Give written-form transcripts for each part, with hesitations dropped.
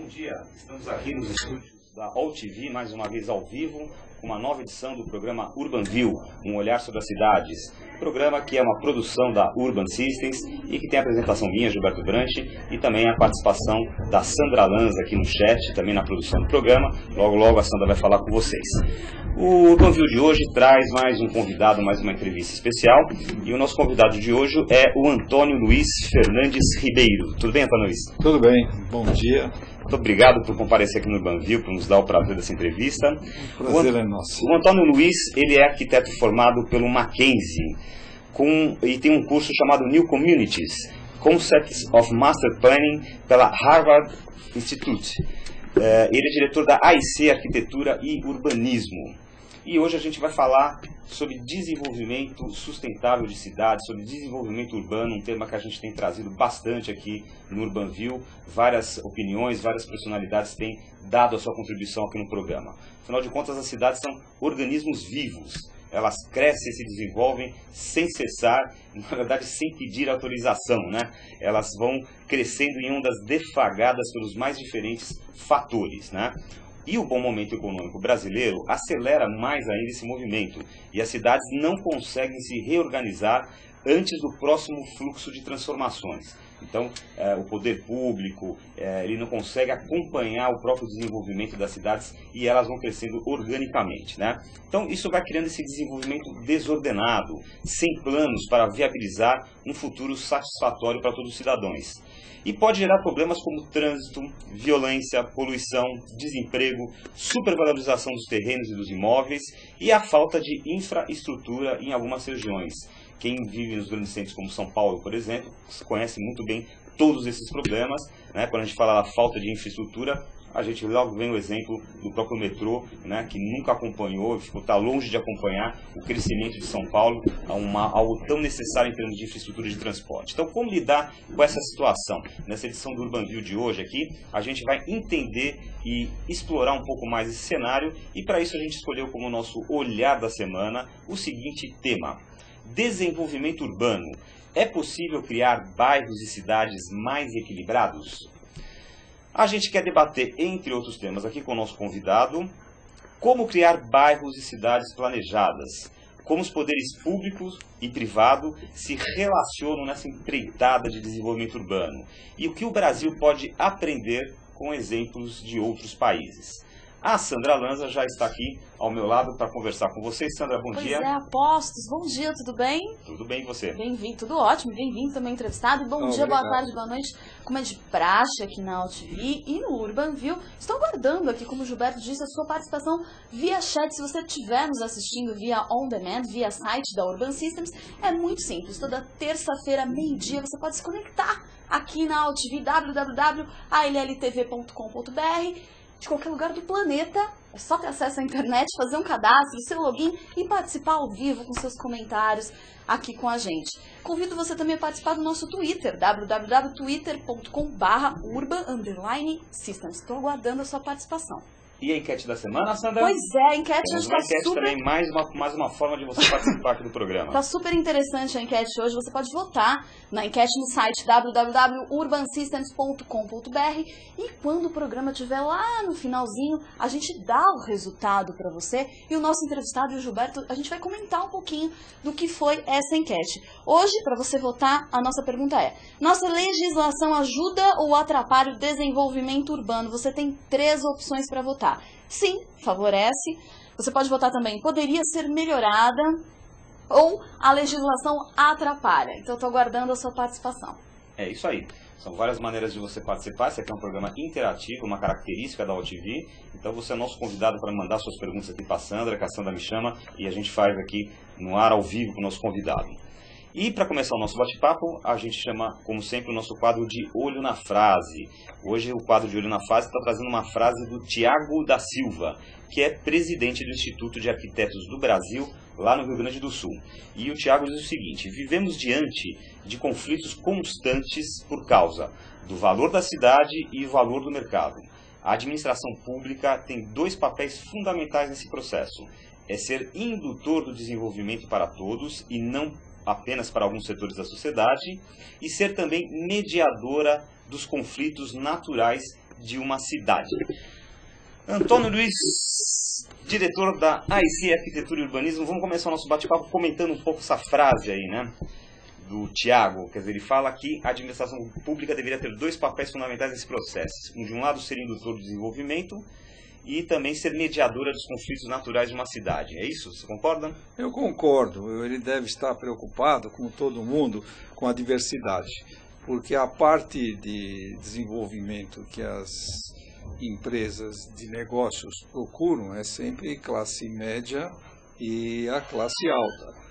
Bom dia, estamos aqui nos estúdios da All TV, mais uma vez ao vivo, com uma nova edição do programa Urban View, um olhar sobre as cidades. Programa que é uma produção da Urban Systems e que tem a apresentação minha, Gilberto Branche, e também a participação da Sandra Lanza aqui no chat, também na produção do programa. Logo, logo a Sandra vai falar com vocês. O Urban View de hoje traz mais um convidado, mais uma entrevista especial, e o nosso convidado de hoje é o Antônio Luiz Fernandes Ribeiro. Tudo bem, Antônio Luiz? Tudo bem, bom dia. Muito obrigado por comparecer aqui no Urban View, por nos dar o prazer dessa entrevista. O prazer é nosso. O Antônio Luiz, ele é arquiteto formado pelo Mackenzie e tem um curso chamado New Communities, Concepts of Master Planning pela Harvard Institute. Ele é diretor da AIC Arquitetura e Urbanismo. E hoje a gente vai falar sobre desenvolvimento sustentável de cidades, sobre desenvolvimento urbano, um tema que a gente tem trazido bastante aqui no Urban View. Várias opiniões, várias personalidades têm dado a sua contribuição aqui no programa. Afinal de contas, as cidades são organismos vivos. Elas crescem e se desenvolvem sem cessar, na verdade sem pedir autorização, né? Elas vão crescendo em ondas defagadas pelos mais diferentes fatores, né? E o bom momento econômico brasileiro acelera mais ainda esse movimento, e as cidades não conseguem se reorganizar antes do próximo fluxo de transformações. Então, o poder público ele não consegue acompanhar o próprio desenvolvimento das cidades e elas vão crescendo organicamente, né? Então, isso vai criando esse desenvolvimento desordenado, sem planos para viabilizar um futuro satisfatório para todos os cidadãos. E pode gerar problemas como trânsito, violência, poluição, desemprego, supervalorização dos terrenos e dos imóveis e a falta de infraestrutura em algumas regiões. Quem vive nos grandes centros como São Paulo, por exemplo, conhece muito bem todos esses problemas, né? Quando a gente fala da falta de infraestrutura, a gente logo vem o exemplo do próprio metrô, né? Que nunca acompanhou, está longe de acompanhar o crescimento de São Paulo, algo tão necessário em termos de infraestrutura de transporte. Então, como lidar com essa situação? Nessa edição do Urban View de hoje aqui, a gente vai entender e explorar um pouco mais esse cenário, e para isso a gente escolheu como nosso olhar da semana o seguinte tema: desenvolvimento urbano. É possível criar bairros e cidades mais equilibrados? A gente quer debater, entre outros temas, aqui com o nosso convidado, como criar bairros e cidades planejadas, como os poderes públicos e privados se relacionam nessa empreitada de desenvolvimento urbano, e o que o Brasil pode aprender com exemplos de outros países. A Sandra Lanza já está aqui ao meu lado para conversar com vocês. Sandra, bom dia. Pois é, Apostos. Bom dia, tudo bem? Tudo bem, e você? Bem-vindo, tudo ótimo. Bem-vindo também entrevistado. E bom dia, boa tarde, boa noite. Como é de praxe aqui na All TV e no Urban View. Estou aguardando aqui, como o Gilberto disse, a sua participação via chat. Se você estiver nos assistindo via On Demand, via site da Urban Systems, é muito simples. Toda terça-feira, meio-dia, você pode se conectar aqui na All TV, www.alltv.com.br. de qualquer lugar do planeta, é só ter acesso à internet, fazer um cadastro, seu login e participar ao vivo com seus comentários aqui com a gente. Convido você também a participar do nosso Twitter, www.twitter.com/urban_systems. Estou aguardando a sua participação. E a enquete da semana, Sandra? Pois é, a enquete hoje está super... também, mais uma forma de você participar aqui do programa. Está super interessante a enquete hoje. Você pode votar na enquete no site www.urbansystems.com.br e quando o programa estiver lá no finalzinho, a gente dá o resultado para você e o nosso entrevistado, o Gilberto, a gente vai comentar um pouquinho do que foi essa enquete. Hoje, para você votar, a nossa pergunta é: nossa legislação ajuda ou atrapalha o desenvolvimento urbano? Você tem 3 opções para votar. Sim, favorece. Você pode votar também, poderia ser melhorada, ou a legislação atrapalha. Então, estou aguardando a sua participação. É isso aí. São várias maneiras de você participar. Esse aqui é um programa interativo, uma característica da All TV. Então, você é nosso convidado para mandar suas perguntas aqui para a Sandra, que a Sandra me chama, e a gente faz aqui no ar, ao vivo, com o nosso convidado. E para começar o nosso bate-papo, a gente chama, como sempre, o nosso quadro de Olho na Frase. Hoje o quadro de Olho na Frase está trazendo uma frase do Tiago da Silva, que é presidente do Instituto de Arquitetos do Brasil, lá no Rio Grande do Sul. E o Tiago diz o seguinte: vivemos diante de conflitos constantes por causa do valor da cidade e o valor do mercado. A administração pública tem 2 papéis fundamentais nesse processo: é ser indutor do desenvolvimento para todos e não apenas para alguns setores da sociedade, e ser também mediadora dos conflitos naturais de uma cidade. Antônio Luiz, diretor da AIC Arquitetura e Urbanismo, vamos começar o nosso bate-papo comentando um pouco essa frase aí, né? Do Tiago, quer dizer, ele fala que a administração pública deveria ter dois papéis fundamentais nesse processo. De um lado, ser indutor do desenvolvimento e também ser mediadora dos conflitos naturais de uma cidade. É isso? Você concorda? Eu concordo. Ele deve estar preocupado, como todo mundo, com a diversidade. Porque a parte de desenvolvimento que as empresas de negócios procuram é sempre classe média e a classe alta.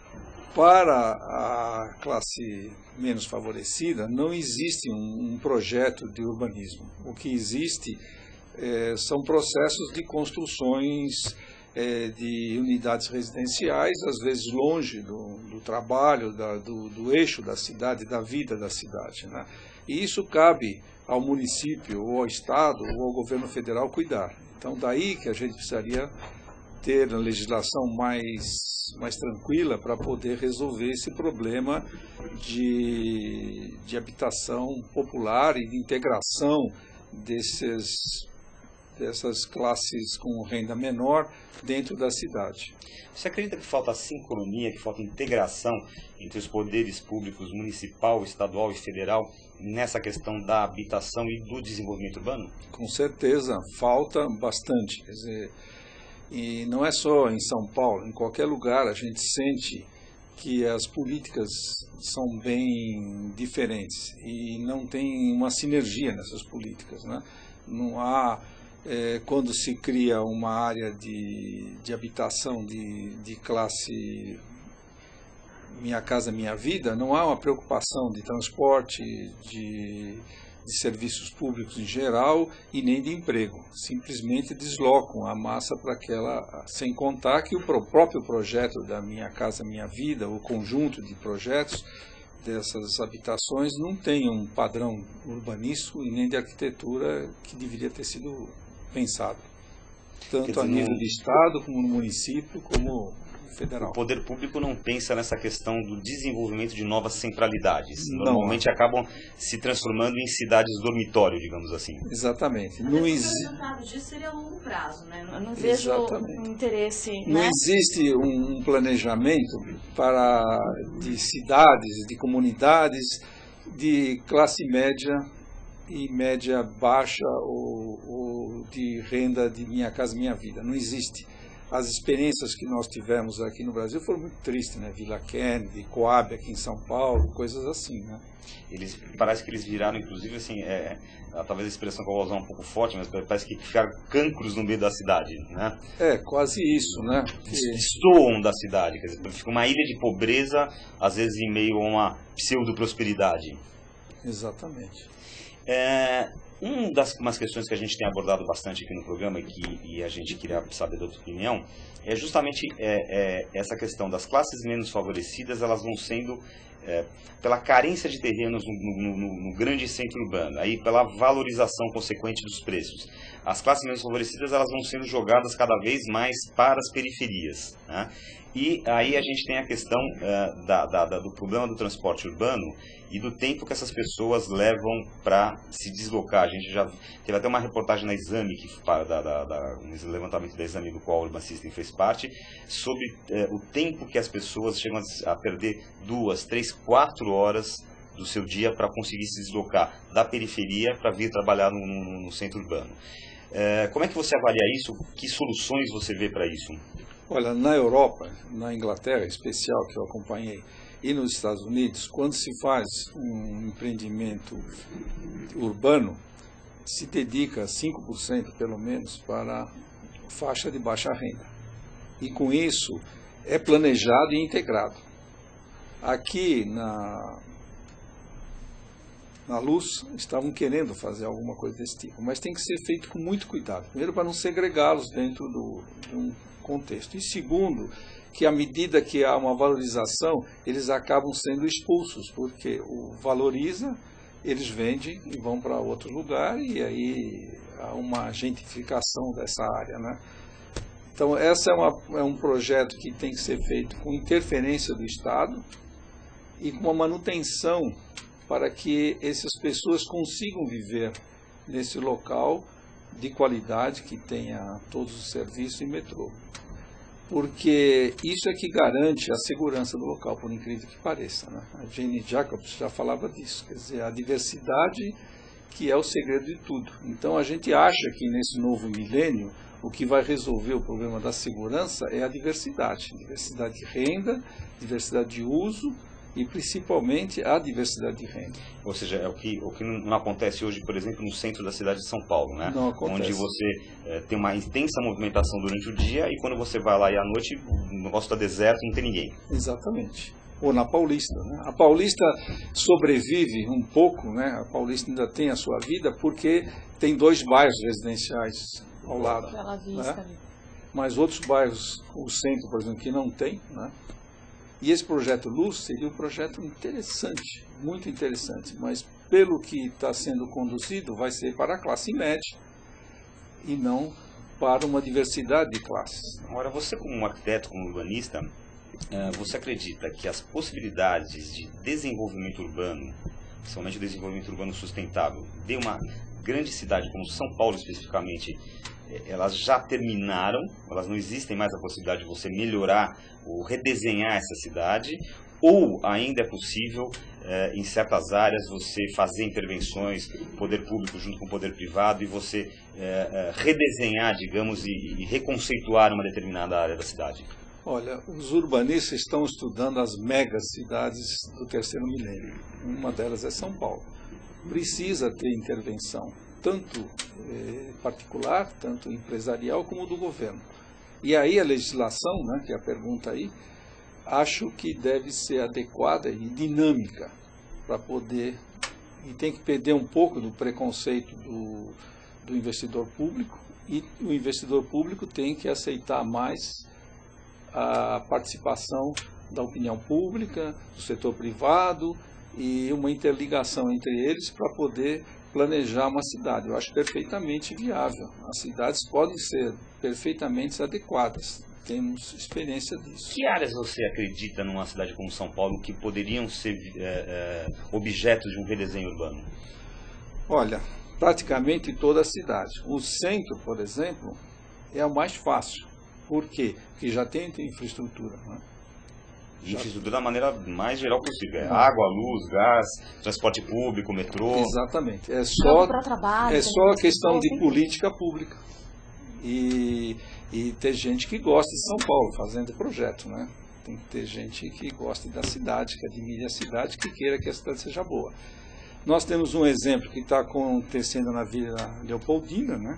Para a classe menos favorecida, não existe um projeto de urbanismo. O que existe são processos de construções de unidades residenciais, às vezes longe do trabalho, do eixo da cidade, da vida da cidade, né? E isso cabe ao município, ou ao Estado, ou ao governo federal cuidar. Então, daí que a gente precisaria ter a legislação mais tranquila para poder resolver esse problema de habitação popular e de integração dessas classes com renda menor dentro da cidade. Você acredita que falta sincronia, que falta integração entre os poderes públicos municipal, estadual e federal nessa questão da habitação e do desenvolvimento urbano? Com certeza, falta bastante. Quer dizer, e não é só em São Paulo, em qualquer lugar a gente sente que as políticas são bem diferentes e não tem uma sinergia nessas políticas, né? Não há, quando se cria uma área de habitação de classe Minha Casa Minha Vida, não há uma preocupação de transporte, de serviços públicos em geral e nem de emprego. Simplesmente deslocam a massa para aquela, sem contar que o próprio projeto da Minha Casa Minha Vida, o conjunto de projetos dessas habitações não tem um padrão urbanístico e nem de arquitetura que deveria ter sido pensado, tanto a nível de Estado, como no município, como federal. O poder público não pensa nessa questão do desenvolvimento de novas centralidades. Normalmente acabam se transformando em cidades dormitório, digamos assim. Exatamente. O resultado disso seria a longo prazo, né? Eu não vejo um interesse. Não existe um planejamento de cidades, de comunidades de classe média e média baixa ou de renda de Minha Casa Minha Vida. Não existe. As experiências que nós tivemos aqui no Brasil foram muito tristes, né? Vila Kennedy, Coab aqui em São Paulo, coisas assim, né? Parece que eles viraram, inclusive, assim, talvez a expressão que eu vou usar um pouco forte, mas parece que ficaram cancros no meio da cidade, né? Quase isso, né? Destoam da cidade, quer dizer, fica uma ilha de pobreza, às vezes em meio a uma pseudo-prosperidade. Exatamente. Umas questões que a gente tem abordado bastante aqui no programa e a gente queria saber da tua opinião é justamente essa questão das classes menos favorecidas, elas vão sendo, pela carência de terrenos no grande centro urbano, aí pela valorização consequente dos preços. As classes menos favorecidas elas vão sendo jogadas cada vez mais para as periferias, né? E aí a gente tem a questão do problema do transporte urbano e do tempo que essas pessoas levam para se deslocar. A gente já teve até uma reportagem na Exame, um levantamento da Exame do qual o Urban System fez parte, sobre o tempo que as pessoas chegam a perder 2, 3, 4 horas do seu dia para conseguir se deslocar da periferia para vir trabalhar no centro urbano. Como é que você avalia isso? Que soluções você vê para isso? Olha, na Europa, na Inglaterra em especial, que eu acompanhei, e nos Estados Unidos, quando se faz um empreendimento urbano, se dedica 5% pelo menos para faixa de baixa renda. E com isso é planejado e integrado. Aqui na Luz estavam querendo fazer alguma coisa desse tipo, mas tem que ser feito com muito cuidado. Primeiro, para não segregá-los dentro de um contexto. E segundo, que à medida que há uma valorização, eles acabam sendo expulsos, porque o valoriza, eles vendem e vão para outro lugar, e aí há uma gentrificação dessa área, né? Então, essa é um projeto que tem que ser feito com interferência do Estado e com uma manutenção para que essas pessoas consigam viver nesse local de qualidade que tenha todos os serviços e metrô. Porque isso é que garante a segurança do local, por incrível que pareça, né? A Jane Jacobs já falava disso, quer dizer, a diversidade que é o segredo de tudo. Então a gente acha que nesse novo milênio o que vai resolver o problema da segurança é a diversidade de renda, diversidade de uso e principalmente a diversidade de renda. Ou seja, é o que não acontece hoje, por exemplo, no centro da cidade de São Paulo, né? Não acontece. Onde você tem uma intensa movimentação durante o dia e quando você vai lá e à noite o negócio está deserto, não tem ninguém. Exatamente. Ou na Paulista, né? A Paulista sobrevive um pouco, né? A Paulista ainda tem a sua vida porque tem 2 bairros residenciais ao lado. Aquela vista ali. Mas outros bairros, o centro, por exemplo, que não tem, né? E esse projeto Luz seria um projeto interessante, muito interessante, mas pelo que está sendo conduzido vai ser para a classe média e não para uma diversidade de classes. Agora, você como um arquiteto, como urbanista, você acredita que as possibilidades de desenvolvimento urbano, principalmente o desenvolvimento urbano sustentável, de uma grande cidade como São Paulo especificamente, elas já terminaram, elas não existem mais a possibilidade de você melhorar ou redesenhar essa cidade, ou ainda é possível, em certas áreas, você fazer intervenções, poder público junto com o poder privado, e você redesenhar, digamos, e reconceituar uma determinada área da cidade? Olha, os urbanistas estão estudando as megacidades do terceiro milênio. Uma delas é São Paulo. Precisa ter intervenção, tanto particular, tanto empresarial, como do governo. E aí a legislação, né, que é a pergunta aí, acho que deve ser adequada e dinâmica para poder... E tem que perder um pouco do preconceito do investidor público, e o investidor público tem que aceitar mais a participação da opinião pública, do setor privado e uma interligação entre eles para poder planejar uma cidade. Eu acho perfeitamente viável. As cidades podem ser perfeitamente adequadas. Temos experiência disso. Que áreas você acredita numa cidade como São Paulo que poderiam ser objetos de um redesenho urbano? Olha, praticamente toda a cidade. O centro, por exemplo, é o mais fácil. Por quê? Porque já tem infraestrutura. Né? Infraestrutura da maneira mais geral possível. Água, luz, gás, transporte público, metrô. Exatamente. É só questão de tem política pública. E ter gente que gosta de São Paulo, fazendo projeto. Né? Tem que ter gente que gosta da cidade, que admire a cidade, que queira que a cidade seja boa. Nós temos um exemplo que está acontecendo na Vila Leopoldina, né?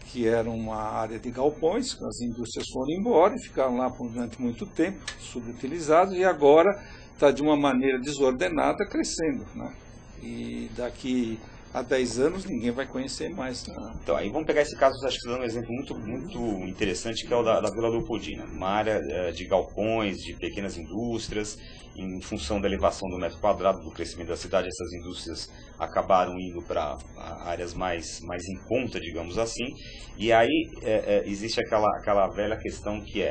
Que era uma área de galpões, as indústrias foram embora e ficaram lá durante muito tempo, subutilizados, e agora está de uma maneira desordenada crescendo. Né? E daqui a 10 anos ninguém vai conhecer mais. Né? Então, aí vamos pegar esse caso, acho que você dá um exemplo muito interessante, que é o da Vila Leopoldina. Uma área de galpões, de pequenas indústrias, em função da elevação do metro quadrado, do crescimento da cidade, essas indústrias acabaram indo para áreas mais em conta, digamos assim. E aí existe aquela velha questão que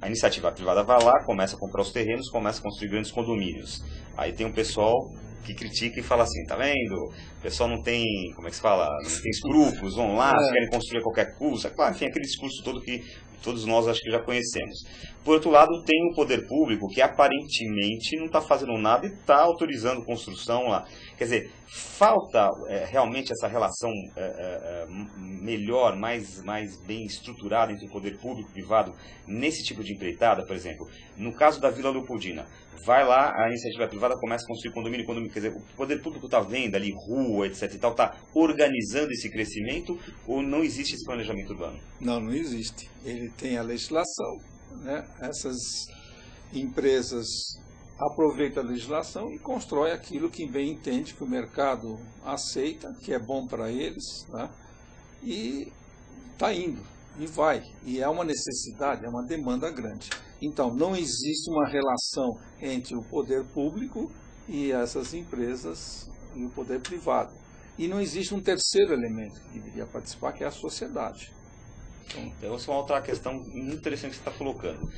a iniciativa privada vai lá, começa a comprar os terrenos, começa a construir grandes condomínios. Aí tem um pessoal que critica e fala assim, tá vendo? O pessoal não tem, como é que se fala? Não tem escrúpulos, vão lá, querem construir a qualquer custo. É claro, tem aquele discurso todo que todos nós acho que já conhecemos. Por outro lado, tem o poder público que aparentemente não está fazendo nada e está autorizando construção lá. Quer dizer, falta realmente essa relação melhor, mais bem estruturada entre o poder público e o privado nesse tipo de empreitada, por exemplo. No caso da Vila Leopoldina, vai lá, a iniciativa privada começa a construir condomínio, quer dizer, o poder público está vendo ali rua, etc e tal, está organizando esse crescimento ou não existe esse planejamento urbano? Não existe. Ele tem a legislação, né? Essas empresas aproveitam a legislação e constroem aquilo que bem entende, que o mercado aceita, que é bom para eles, né? E está indo, e vai. E é uma necessidade, é uma demanda grande. Então, não existe uma relação entre o poder público e essas empresas e o poder privado. E não existe um terceiro elemento que deveria participar, que é a sociedade. Então, essa é uma outra questão muito interessante que você está colocando.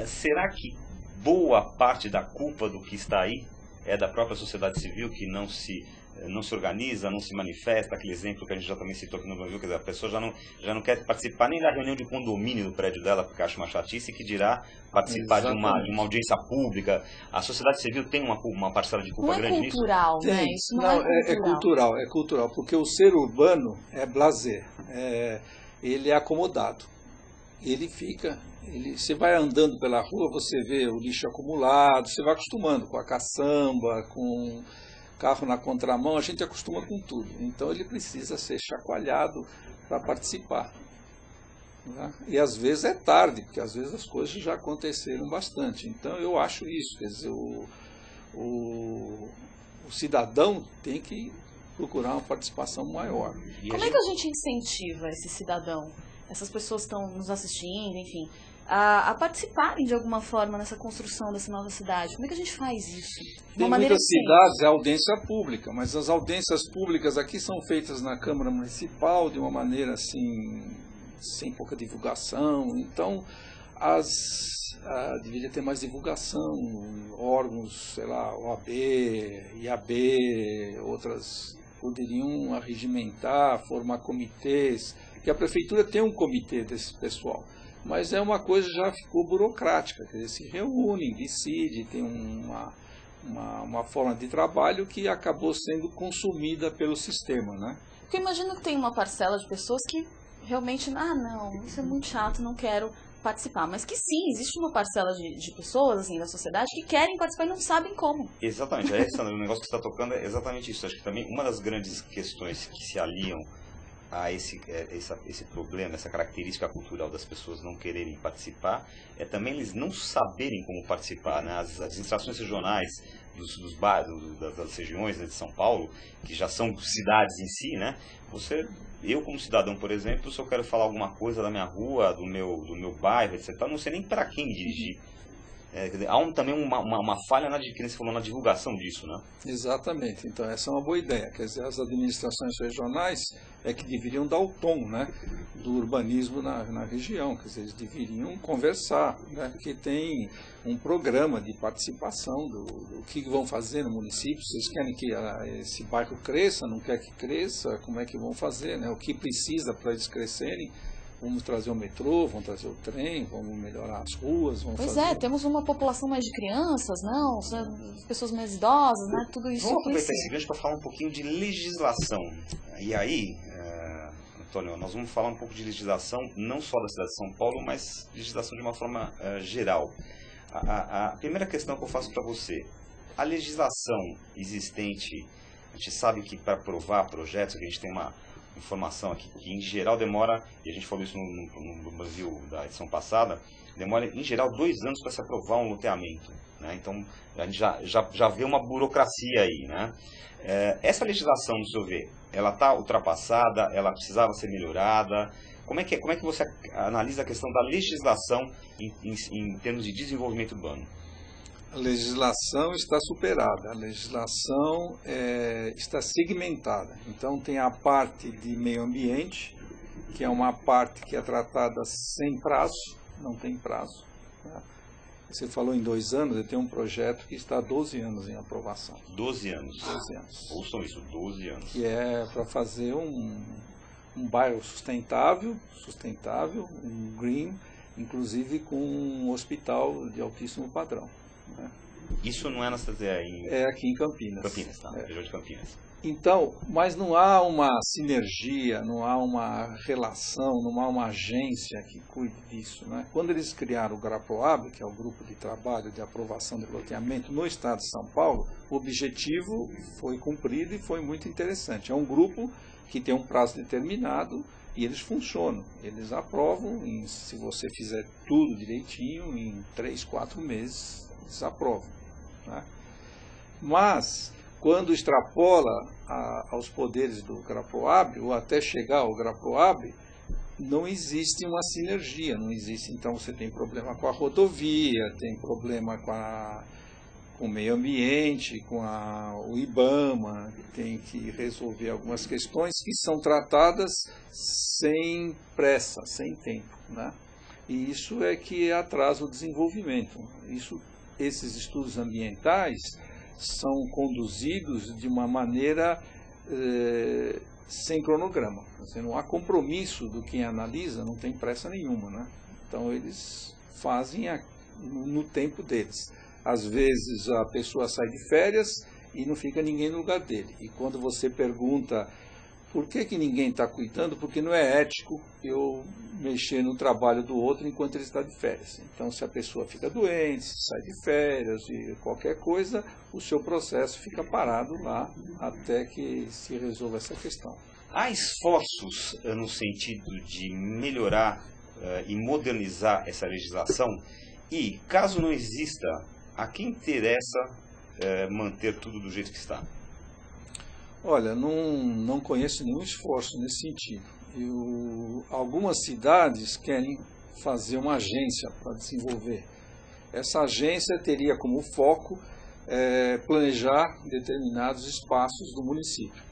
Será que boa parte da culpa do que está aí é da própria sociedade civil que não se organiza, não se manifesta, aquele exemplo que a gente já também citou aqui no Brasil, quer dizer, a pessoa já não quer participar nem da reunião de condomínio do prédio dela, porque acha uma chatice, que dirá participar de uma audiência pública. A sociedade civil tem uma parcela de culpa grande nisso? Não é cultural, né? Isso não é cultural, porque o ser urbano é blasé, ele é acomodado, você vai andando pela rua, você vê o lixo acumulado, você vai acostumando com a caçamba, com carro na contramão, a gente acostuma com tudo. Então ele precisa ser chacoalhado para participar. Né? E às vezes é tarde, porque às vezes as coisas já aconteceram bastante. Então eu acho isso, quer dizer, o cidadão tem que procurar uma participação maior. Como é que a gente incentiva esse cidadão, essas pessoas que estão nos assistindo, enfim, a participarem de alguma forma nessa construção dessa nova cidade? Como é que a gente faz isso? Tem muitas cidades, é audiência pública, mas as audiências públicas aqui são feitas na Câmara Municipal de uma maneira assim, sem pouca divulgação. Então, deveria ter mais divulgação, órgãos, sei lá, OAB, IAB, outras poderiam arregimentar, formar comitês, porque a prefeitura tem um comitê desse pessoal. Mas é uma coisa que já ficou burocrática, quer dizer, se reúnem, decidem, tem uma forma de trabalho que acabou sendo consumida pelo sistema, né? Porque eu imagino que tem uma parcela de pessoas que realmente, não, isso é muito chato, não quero participar. Mas que sim, existe uma parcela de pessoas assim, da sociedade que querem participar e não sabem como. Exatamente, Alessandra, o negócio que você está tocando é exatamente isso. Acho que também uma das grandes questões que se aliam a esse problema, essa característica cultural das pessoas não quererem participar, é também eles não saberem como participar, né? As administrações regionais dos bairros, das regiões, né, de São Paulo, que já são cidades em si, né? Eu como cidadão, por exemplo, se eu quero falar alguma coisa da minha rua, do meu bairro, etc., eu não sei nem para quem dirigir. Quer dizer, há também uma falha que você falou, na divulgação disso, né? Exatamente. Então essa é uma boa ideia. Quer dizer, as administrações regionais é que deveriam dar o tom, né, do urbanismo na região. Quer dizer, eles deveriam conversar, né, porque tem um programa de participação do que vão fazer no município. Vocês querem que esse bairro cresça, não quer que cresça, como é que vão fazer, né? O que precisa para eles crescerem. Vamos trazer o metrô, vamos trazer o trem, vamos melhorar as ruas. Temos uma população mais de crianças, não? Pessoas mais idosas, né? Tudo isso. Vamos aproveitar esse gancho para falar um pouquinho de legislação. E aí, Antônio, nós vamos falar um pouco de legislação, não só da cidade de São Paulo, mas legislação de uma forma geral. A primeira questão que eu faço para você, a legislação existente, a gente sabe que para aprovar projetos, a gente tem uma informação aqui que em geral demora, e a gente falou isso no Brasil da edição passada, demora em geral 2 anos para se aprovar um loteamento, né? Então a gente já vê uma burocracia aí, né? Essa legislação, no seu ver, ela está ultrapassada, ela precisava ser melhorada? Como é que você analisa a questão da legislação em termos de desenvolvimento urbano? A legislação está superada, a legislação está segmentada. Então tem a parte de meio ambiente, que é uma parte que é tratada sem prazo, não tem prazo. Né? Você falou em 2 anos, eu tenho um projeto que está há 12 anos em aprovação. 12 anos? 12 anos. Ouçam isso, 12 anos. Que é para fazer um bairro sustentável, um green, inclusive com um hospital de altíssimo padrão. Isso não é na cidade, é aqui em Campinas. Campinas, tá? Região de Campinas. Então, mas não há uma sinergia, não há uma relação, não há uma agência que cuide disso, né? Quando eles criaram o GRAPOAB, que é o grupo de trabalho de aprovação de loteamento no estado de São Paulo, o objetivo foi cumprido e foi muito interessante. É um grupo que tem um prazo determinado e eles funcionam. Eles aprovam, se você fizer tudo direitinho, em 3, 4 meses, eles aprovam. Né? Mas, quando extrapola aos poderes do GRAPOAB, ou até chegar ao GRAPOAB, não existe uma sinergia, não existe. Então você tem problema com a rodovia, tem problema com o meio ambiente, com o IBAMA, tem que resolver algumas questões que são tratadas sem pressa, sem tempo. Né? E isso é que atrasa o desenvolvimento. Esses estudos ambientais, são conduzidos de uma maneira sem cronograma. Não há compromisso do quem analisa, não tem pressa nenhuma, né? Então eles fazem no tempo deles. Às vezes a pessoa sai de férias e não fica ninguém no lugar dele. E quando você pergunta por que ninguém está cuidando, porque não é ético eu mexer no trabalho do outro enquanto ele está de férias. Então, se a pessoa fica doente, se sai de férias e qualquer coisa, o seu processo fica parado lá até que se resolva essa questão. Há esforços no sentido de melhorar e modernizar essa legislação? E, caso não exista, a quem interessa manter tudo do jeito que está? Olha, não conheço nenhum esforço nesse sentido. Algumas cidades querem fazer uma agência para desenvolver. Essa agência teria como foco planejar determinados espaços do município.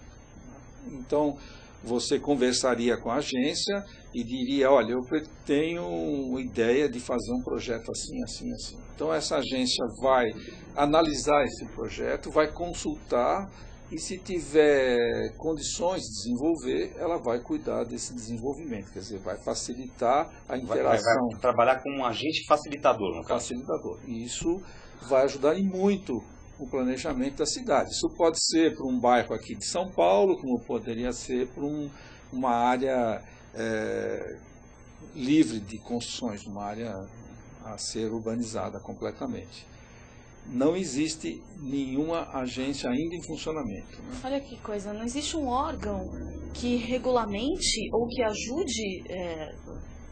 Então, você conversaria com a agência e diria, olha, eu tenho ideia de fazer um projeto assim, assim, assim. Então, essa agência vai analisar esse projeto, vai consultar, e se tiver condições de desenvolver, ela vai cuidar desse desenvolvimento, quer dizer, vai facilitar a interação. Vai trabalhar como um agente facilitador, no caso. Facilitador. E isso vai ajudar em muito o planejamento da cidade. Isso pode ser para um bairro aqui de São Paulo, como poderia ser para uma área livre de construções, uma área a ser urbanizada completamente. Não existe nenhuma agência ainda em funcionamento, né? Olha que coisa, não existe um órgão que regulamente ou que ajude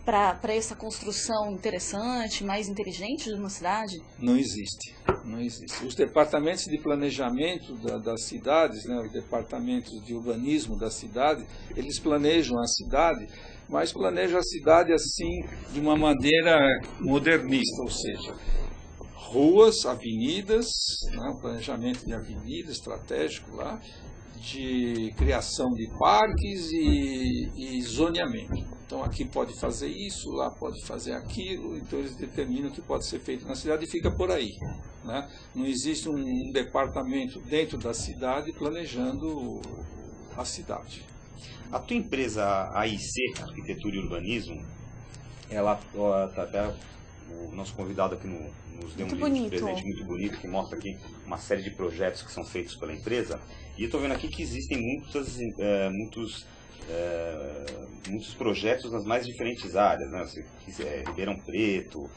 para essa construção interessante, mais inteligente de uma cidade? Não existe, não existe. Os departamentos de planejamento das cidades, né, os departamentos de urbanismo da cidade, eles planejam a cidade, mas planejam a cidade assim de uma maneira modernista, ou seja, ruas, avenidas, né, um planejamento de avenida estratégico lá, de criação de parques e zoneamento. Então aqui pode fazer isso, lá pode fazer aquilo, então eles determinam o que pode ser feito na cidade e fica por aí, né? Não existe um departamento dentro da cidade planejando a cidade. A tua empresa AIC, Arquitetura e Urbanismo, ela até o nosso convidado aqui nos deu um presente muito bonito que mostra aqui uma série de projetos que são feitos pela empresa, e eu estou vendo aqui que existem muitos projetos nas mais diferentes áreas, né? Ribeirão Preto,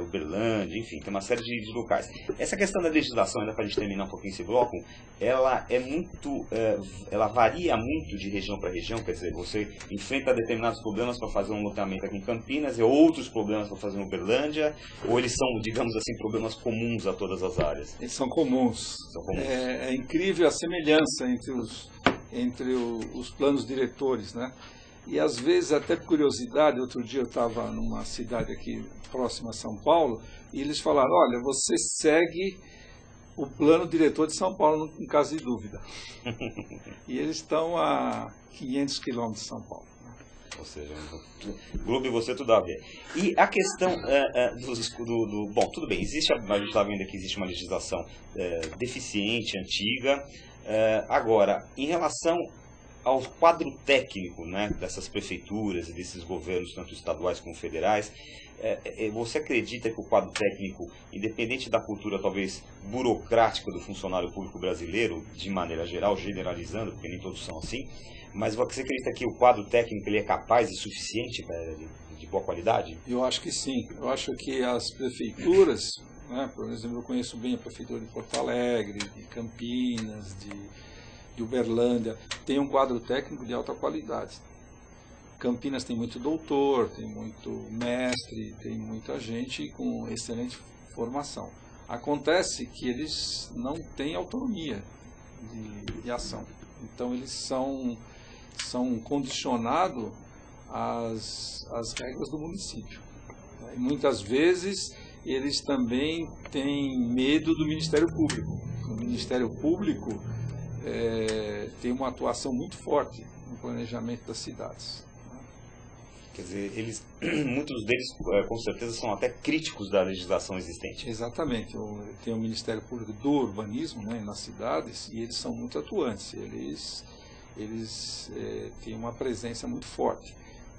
Uberlândia, enfim, tem uma série de locais. Essa questão da legislação, ainda para a gente terminar um pouquinho esse bloco, ela varia muito de região para região, quer dizer, você enfrenta determinados problemas para fazer um loteamento aqui em Campinas e outros problemas para fazer em Uberlândia, ou eles são, digamos assim, problemas comuns a todas as áreas? Eles são comuns. É incrível a semelhança entre os planos diretores, né? E às vezes, até por curiosidade, outro dia eu estava numa cidade aqui próxima a São Paulo, e eles falaram, olha, você segue o plano diretor de São Paulo em caso de dúvida. E eles estão a 500 quilômetros de São Paulo. Ou seja, Globo e você tudo a ver. E a questão bom, tudo bem, a gente está vendo que existe uma legislação deficiente, antiga. Agora, em relação ao quadro técnico, né, dessas prefeituras e desses governos, tanto estaduais como federais, você acredita que o quadro técnico, independente da cultura talvez burocrática do funcionário público brasileiro, de maneira geral, generalizando, porque nem todos são assim, mas você acredita que o quadro técnico ele é capaz e suficiente de boa qualidade? Eu acho que sim. Eu acho que as prefeituras, né, por exemplo, eu conheço bem a prefeitura de Porto Alegre, de Campinas, de Uberlândia, tem um quadro técnico de alta qualidade. Campinas tem muito doutor, tem muito mestre, tem muita gente com excelente formação. Acontece que eles não têm autonomia de ação. Então eles são condicionados às regras do município. E muitas vezes eles também têm medo do Ministério Público. O Ministério Público tem uma atuação muito forte no planejamento das cidades. Quer dizer, muitos deles, com certeza, são até críticos da legislação existente. Exatamente. Tem o Ministério Público do Urbanismo, né, nas cidades, e eles são muito atuantes. Eles têm uma presença muito forte.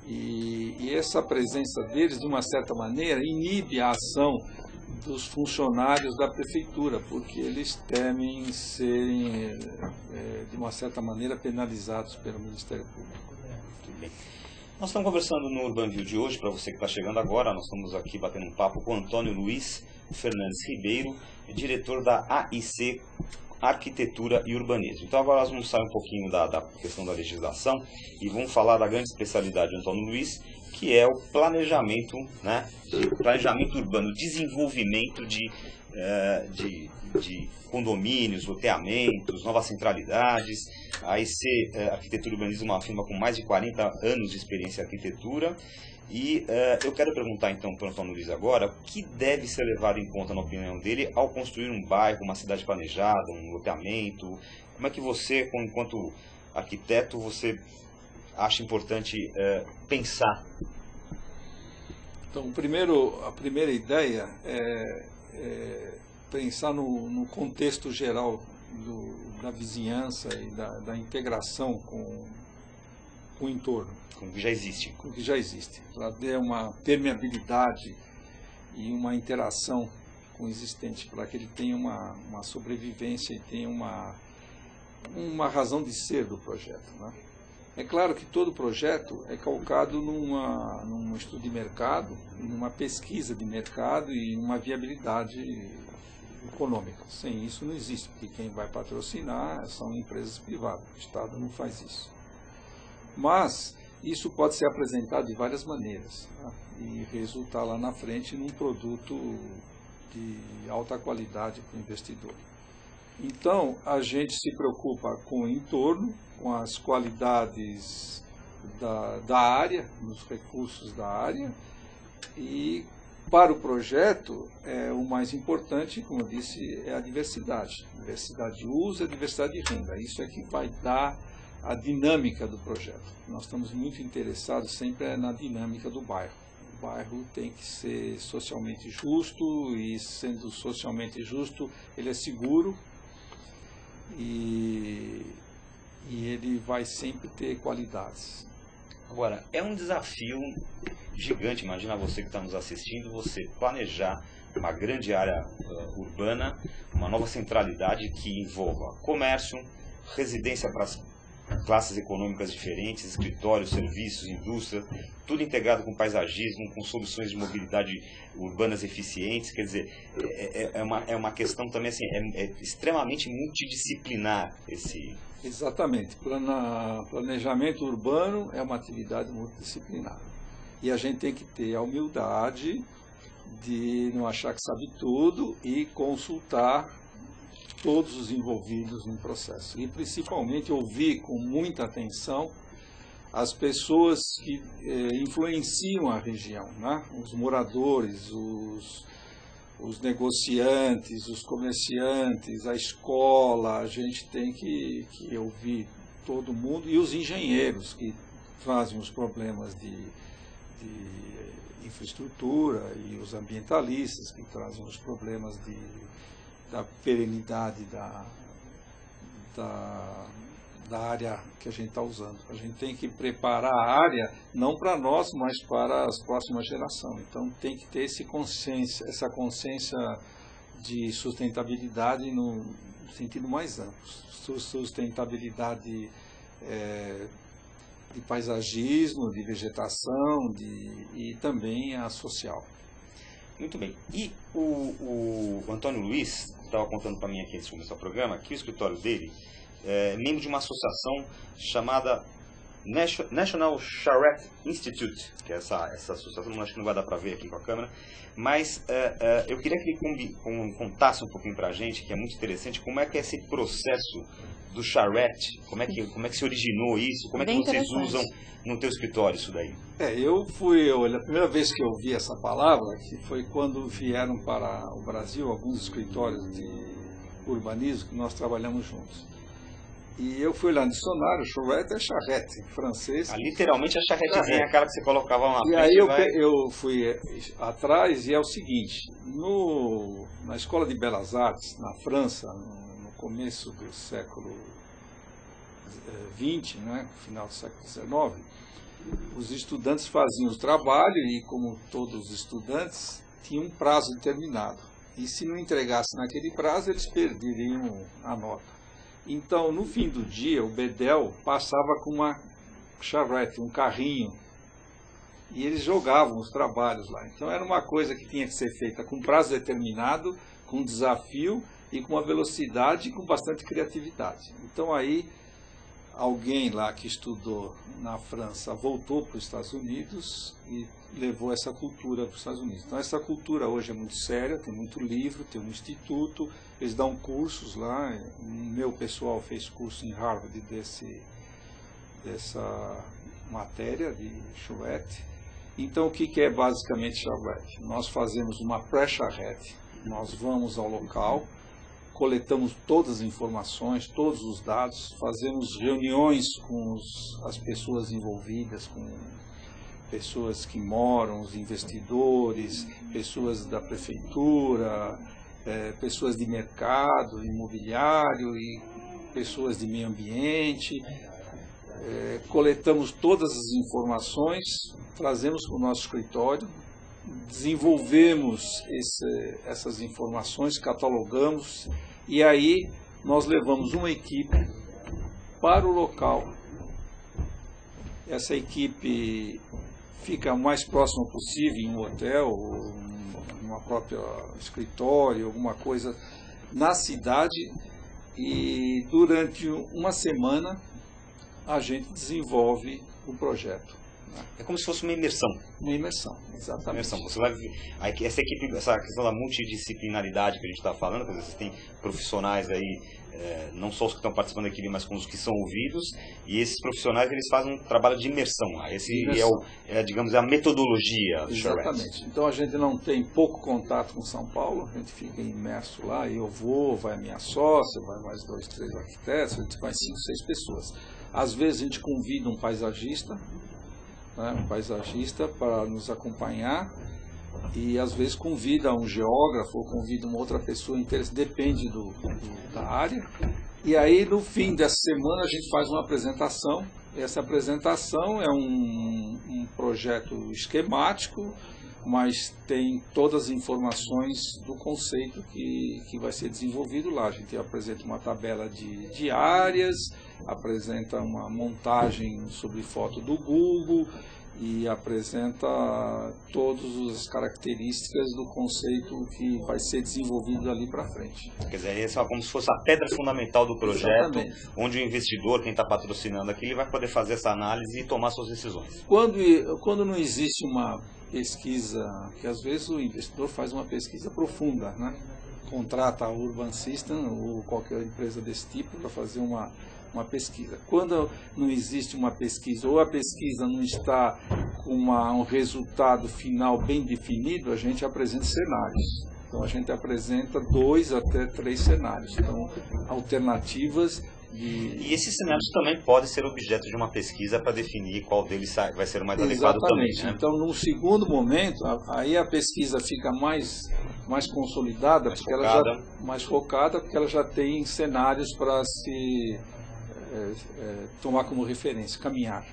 E essa presença deles, de uma certa maneira, inibe a ação dos funcionários da prefeitura, porque eles temem serem, de uma certa maneira, penalizados pelo Ministério Público. Muito bem. Nós estamos conversando no UrbanView de hoje, para você que está chegando agora, nós estamos aqui batendo um papo com Antônio Luiz Fernandes Ribeiro, diretor da AIC Arquitetura e Urbanismo. Então agora nós vamos sair um pouquinho da questão da legislação e vamos falar da grande especialidade do Antônio Luiz, que é o planejamento, né, planejamento urbano, desenvolvimento de condomínios, loteamentos, novas centralidades. A AIC Arquitetura e Urbanismo é uma firma com mais de 40 anos de experiência em arquitetura. E eu quero perguntar então para o Antônio Luiz agora, o que deve ser levado em conta, na opinião dele, ao construir um bairro, uma cidade planejada, um loteamento? Como é que você, enquanto arquiteto, você acha importante pensar? Então, a primeira ideia é pensar no contexto geral da vizinhança e da integração com o entorno. Com o que já existe. Com o que já existe. Para ter uma permeabilidade e uma interação com o existente, para que ele tenha uma sobrevivência e tenha uma razão de ser do projeto, né? É claro que todo projeto é calcado num estudo de mercado, numa pesquisa de mercado e numa viabilidade econômica. Sem isso não existe, porque quem vai patrocinar são empresas privadas, o Estado não faz isso. Mas isso pode ser apresentado de várias maneiras, né, e resultar lá na frente num produto de alta qualidade para o investidor. Então, a gente se preocupa com o entorno, com as qualidades da área, nos recursos da área, e para o projeto, o mais importante, como eu disse, é a diversidade. Diversidade de uso e diversidade de renda. Isso é que vai dar a dinâmica do projeto. Nós estamos muito interessados sempre na dinâmica do bairro. O bairro tem que ser socialmente justo, e sendo socialmente justo, ele é seguro, e ele vai sempre ter qualidades. Agora, é um desafio gigante, imagina você que está nos assistindo, você planejar uma grande área urbana, uma nova centralidade que envolva comércio, residência para as classes econômicas diferentes, escritórios, serviços, indústria, tudo integrado com paisagismo, com soluções de mobilidade urbanas eficientes. Quer dizer, é uma questão também assim, é extremamente multidisciplinar esse... Exatamente. Planejamento urbano é uma atividade multidisciplinar. E a gente tem que ter a humildade de não achar que sabe tudo e consultar todos os envolvidos no processo. E principalmente ouvir com muita atenção as pessoas que influenciam a região, né? Os moradores, os negociantes, os comerciantes, a escola. A gente tem que ouvir todo mundo, e os engenheiros que trazem os problemas de infraestrutura, e os ambientalistas que trazem os problemas da perenidade da área que a gente está usando. A gente tem que preparar a área não para nós, mas para as próximas gerações. Então tem que ter essa consciência de sustentabilidade no sentido mais amplo. Sustentabilidade de paisagismo, de vegetação e também a social. Muito bem. E o Antônio Luiz estava contando para mim aqui antes de começar o programa que o escritório dele é membro de uma associação chamada National Charrette Institute, que é essa associação, acho que não vai dar para ver aqui com a câmera, mas eu queria que ele contasse um pouquinho para a gente, que é muito interessante, como é que é esse processo do charrette, como é que se originou isso, como é que vocês usam no teu escritório isso daí? A primeira vez que eu ouvi essa palavra, que foi quando vieram para o Brasil alguns escritórios de urbanismo que nós trabalhamos juntos. E eu fui lá no dicionário, charrette é charrette, em francês. Literalmente a charretezinha, aquela que você colocava na frente. E aí eu fui atrás, e é o seguinte, na Escola de Belas Artes, na França, no começo do século XX, né, final do século XIX, os estudantes faziam o trabalho e, como todos os estudantes, tinham um prazo determinado. E se não entregasse naquele prazo, eles perderiam a nota. Então, no fim do dia, o bedel passava com uma charrette, um carrinho, e eles jogavam os trabalhos lá. Então, era uma coisa que tinha que ser feita com prazo determinado, com desafio e com uma velocidade e com bastante criatividade. Então, aí, alguém lá que estudou na França voltou para os Estados Unidos e levou essa cultura para os Estados Unidos. Então, essa cultura hoje é muito séria, tem muito livro, tem um instituto, eles dão cursos lá. O meu pessoal fez curso em Harvard dessa matéria de charrette. Então, o que é basicamente charrette? Nós fazemos uma pré-charrette, nós vamos ao local, coletamos todas as informações, todos os dados, fazemos reuniões com as pessoas envolvidas, com pessoas que moram, os investidores, pessoas da prefeitura, pessoas de mercado imobiliário e pessoas de meio ambiente. Coletamos todas as informações, trazemos para o nosso escritório, desenvolvemos essas informações, catalogamos e aí nós levamos uma equipe para o local. Essa equipe fica o mais próximo possível em um hotel, ou numa própria escritório, alguma coisa na cidade, e durante uma semana a gente desenvolve o projeto. É como se fosse uma imersão. Uma imersão, exatamente. Imersão. Você vai essa equipe, essa questão da multidisciplinaridade que a gente está falando, porque você tem profissionais aí, não só os que estão participando da equipe, mas com os que são ouvidos, e esses profissionais eles fazem um trabalho de imersão. Digamos, a metodologia. Exatamente. Então a gente não tem pouco contato com São Paulo, a gente fica imerso lá, eu vou, vai a minha sócia, vai mais 2, 3 arquitetos, a gente vai 5, 6 pessoas. Às vezes a gente convida um paisagista para nos acompanhar e às vezes convida um geógrafo ou convida uma outra pessoa interessada, depende da área. E aí no fim dessa semana a gente faz uma apresentação. Essa apresentação é um projeto esquemático, mas tem todas as informações do conceito que vai ser desenvolvido lá. A gente apresenta uma tabela de áreas, apresenta uma montagem sobre foto do Google e apresenta todas as características do conceito que vai ser desenvolvido dali para frente. Quer dizer, essa é como se fosse a pedra fundamental do projeto. Exatamente. Onde o investidor, quem está patrocinando aqui, ele vai poder fazer essa análise e tomar suas decisões. Quando não existe uma pesquisa, que às vezes o investidor faz uma pesquisa profunda, né? Contrata a Urban System ou qualquer empresa desse tipo para fazer uma pesquisa. Quando não existe uma pesquisa ou a pesquisa não está com um resultado final bem definido, a gente apresenta cenários. Então a gente apresenta 2 até 3 cenários. Então, alternativas. E esses cenários também podem ser objeto de uma pesquisa para definir qual deles vai ser o mais adequado também. Né? Então, num segundo momento, aí a pesquisa fica mais consolidada, mais focada, porque ela já tem cenários para se tomar como referência, caminhar.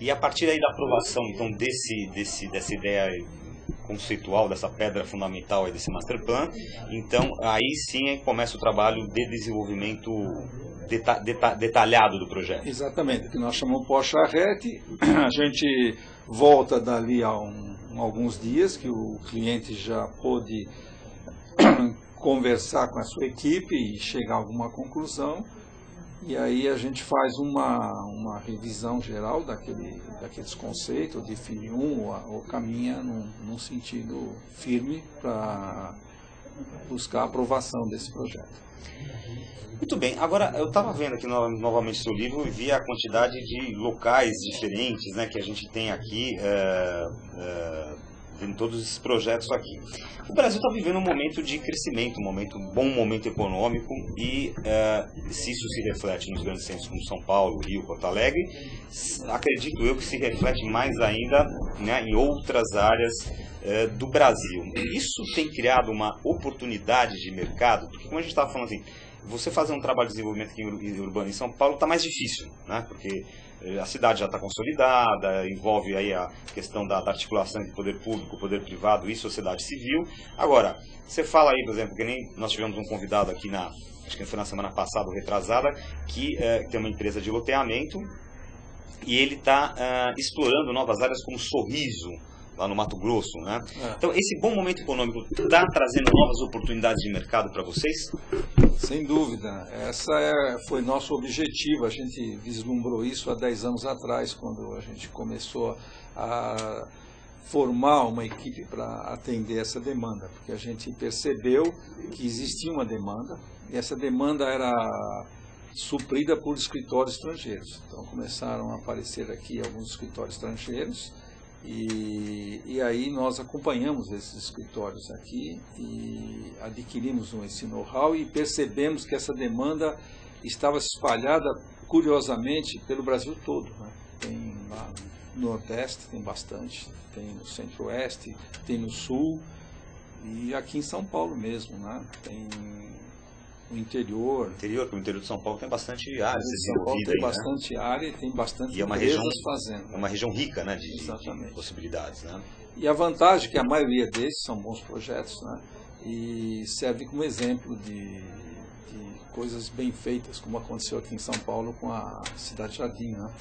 E a partir aí da aprovação, então, dessa ideia conceitual, dessa pedra fundamental aí desse master plan, então aí sim começa o trabalho de desenvolvimento detalhado do projeto. Exatamente, que nós chamamos pós-charrette. A gente volta dali a alguns dias que o cliente já pôde conversar com a sua equipe e chegar a alguma conclusão. E aí a gente faz uma revisão geral daqueles conceitos, define ou caminha num sentido firme para buscar a aprovação desse projeto. Muito bem, agora eu estava vendo aqui novamente seu livro e vi a quantidade de locais diferentes, né, que a gente tem aqui em todos esses projetos aqui. O Brasil está vivendo um momento de crescimento, um bom momento econômico, e se isso se reflete nos grandes centros como São Paulo, Rio, Porto Alegre, acredito eu que se reflete mais ainda, né, em outras áreas do Brasil. Isso tem criado uma oportunidade de mercado, porque como a gente estava falando assim, você fazer um trabalho de desenvolvimento aqui urbano em São Paulo está mais difícil, né? Porque a cidade já está consolidada, envolve aí a questão da articulação entre poder público, poder privado e sociedade civil. Agora, você fala aí, por exemplo, que nem nós tivemos um convidado aqui acho que foi na semana passada ou retrasada, que tem uma empresa de loteamento e ele está explorando novas áreas como Sorriso, lá no Mato Grosso, né? Então, esse bom momento econômico está trazendo novas oportunidades de mercado para vocês? Sem dúvida. Foi nosso objetivo. A gente vislumbrou isso há 10 anos atrás, quando a gente começou a formar uma equipe para atender essa demanda, porque a gente percebeu que existia uma demanda, e essa demanda era suprida por escritórios estrangeiros. Então, começaram a aparecer aqui alguns escritórios estrangeiros, e aí nós acompanhamos esses escritórios aqui e adquirimos esse know-how e percebemos que essa demanda estava espalhada, curiosamente, pelo Brasil todo, né? Tem lá no Nordeste, tem bastante, tem no Centro-Oeste, tem no Sul e aqui em São Paulo mesmo, né? Tem no interior. O interior de São Paulo tem bastante área desenvolvida. Tem bastante área e tem bastante empresas fazendo. É uma região rica, né, de possibilidades, né? E a vantagem é que a maioria desses são bons projetos, né? E serve como exemplo de coisas bem feitas, como aconteceu aqui em São Paulo com a Cidade Jardim, né?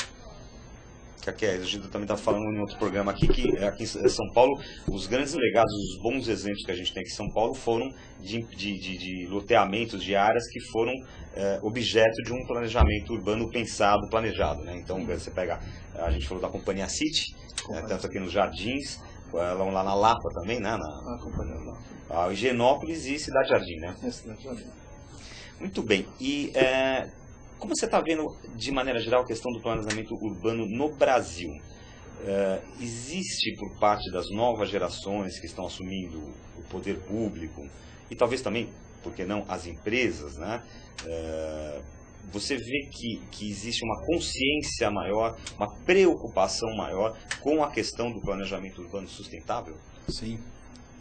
Que a gente também está falando em outro programa aqui, que aqui em São Paulo, os grandes legados, os bons exemplos que a gente tem aqui em São Paulo foram de loteamentos de áreas que foram objeto de um planejamento urbano pensado, planejado, né? Então, você pega, a gente falou da Companhia City, tanto aqui nos Jardins, lá na Lapa também, né? A Companhia Lapa. A Higienópolis e Cidade Jardim, né? Cidade Jardim. Muito bem. E como você está vendo, de maneira geral, a questão do planejamento urbano no Brasil? Existe, por parte das novas gerações que estão assumindo o poder público, e talvez também, por que não, as empresas, né? Você vê que existe uma consciência maior, uma preocupação maior com a questão do planejamento urbano sustentável? Sim,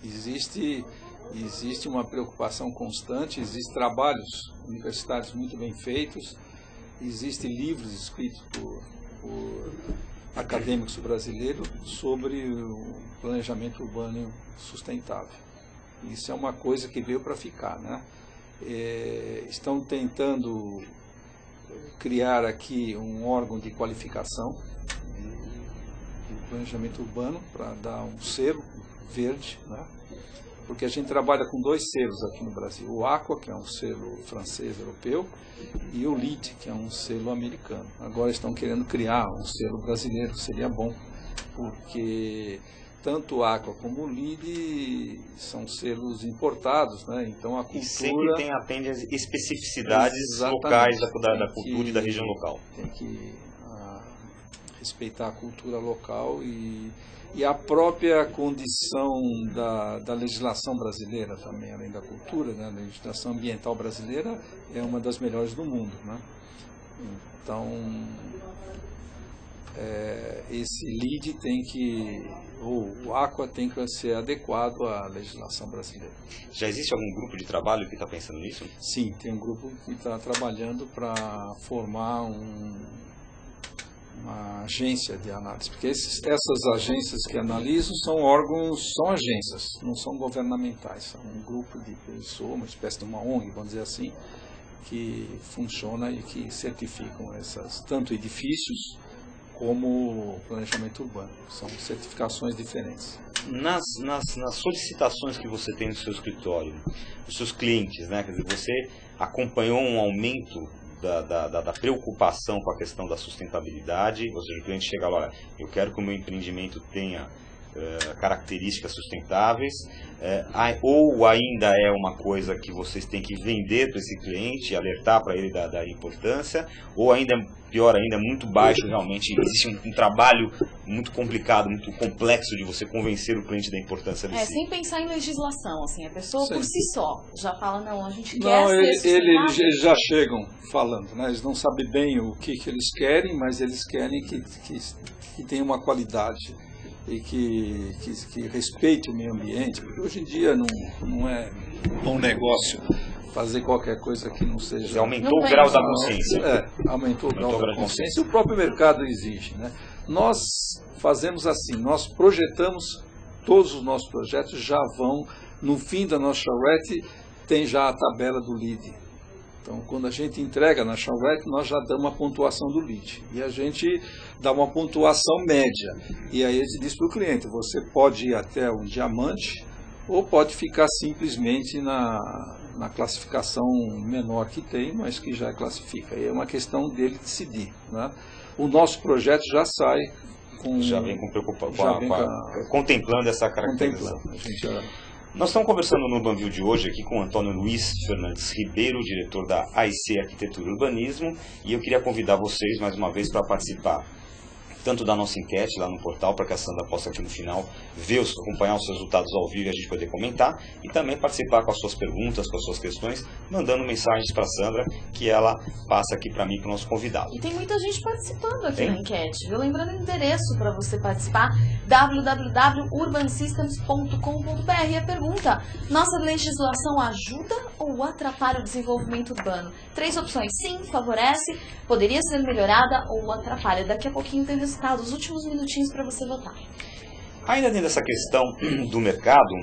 existe uma preocupação constante, existem trabalhos universitários muito bem feitos, existem livros escritos por acadêmicos brasileiros sobre o planejamento urbano sustentável. Isso é uma coisa que veio para ficar, né? Estão tentando criar aqui um órgão de qualificação de planejamento urbano para dar um selo verde, né? Porque a gente trabalha com 2 selos aqui no Brasil, o Aqua, que é um selo francês europeu, e o LEED, que é um selo americano. Agora estão querendo criar um selo brasileiro, seria bom, porque tanto o Aqua como o LEED são selos importados, né? Então a cultura... E sempre atende às especificidades locais da cultura e da região local. Tem que respeitar a cultura local e a própria condição da legislação brasileira também, além da cultura, né? A legislação ambiental brasileira é uma das melhores do mundo, né? Então, esse LEED o Aqua tem que ser adequado à legislação brasileira. Já existe algum grupo de trabalho que está pensando nisso? Sim, tem um grupo que está trabalhando para formar uma agência de análise, porque essas agências que analisam são agências, não são governamentais, são um grupo de pessoas, uma espécie de uma ONG, vamos dizer assim, que funciona e que certificam tanto edifícios como planejamento urbano. São certificações diferentes. Nas solicitações que você tem no seu escritório, os seus clientes, né? Quer dizer, você acompanhou um aumento da preocupação com a questão da sustentabilidade, ou seja, o cliente chega lá, olha, eu quero que o meu empreendimento tenha características sustentáveis, ou ainda é uma coisa que vocês têm que vender para esse cliente, alertar para ele da importância, ou ainda, pior ainda, é muito baixo realmente, existe um trabalho muito complicado, muito complexo de você convencer o cliente da importância desse. Sem pensar em legislação, assim, a pessoa por si só já fala, não, a gente quer não, ser eles já chegam falando, né? Eles não sabem bem o que eles querem, mas eles querem que tenha uma qualidade e que respeite o meio ambiente, porque hoje em dia não é bom negócio fazer qualquer coisa que não seja... Você aumentou o grau da consciência. Aumentou o grau da consciência e o próprio mercado exige, né? Nós fazemos assim, nós projetamos, todos os nossos projetos já vão, no fim da nossa charrete, tem já a tabela do LEED. Então, quando a gente entrega na charrete, nós já damos a pontuação do LEED. E a gente dá uma pontuação média. E aí a gente diz para o cliente, você pode ir até um diamante ou pode ficar simplesmente na classificação menor que tem, mas que já classifica. E é uma questão dele decidir, né? O nosso projeto já sai com... Já vem com preocupação, contemplando essa caracterização. Nós estamos conversando no Urbanview de hoje aqui com o Antônio Luiz Fernandes Ribeiro, diretor da AIC Arquitetura e Urbanismo, e eu queria convidar vocês mais uma vez para participar tanto da nossa enquete lá no portal, para que a Sandra possa aqui no final acompanhar os resultados ao vivo e a gente poder comentar, e também participar com as suas perguntas, com as suas questões, mandando mensagens para a Sandra, que ela passa aqui para mim, para o nosso convidado. E tem muita gente participando aqui na enquete, viu? Lembrando o endereço para você participar, www.urbansystems.com.br. E a pergunta, nossa legislação ajuda ou atrapalha o desenvolvimento urbano? 3 opções, sim, favorece, poderia ser melhorada ou atrapalha. Daqui a pouquinho tem resultado, os últimos minutinhos para você votar. Ainda dentro dessa questão do mercado,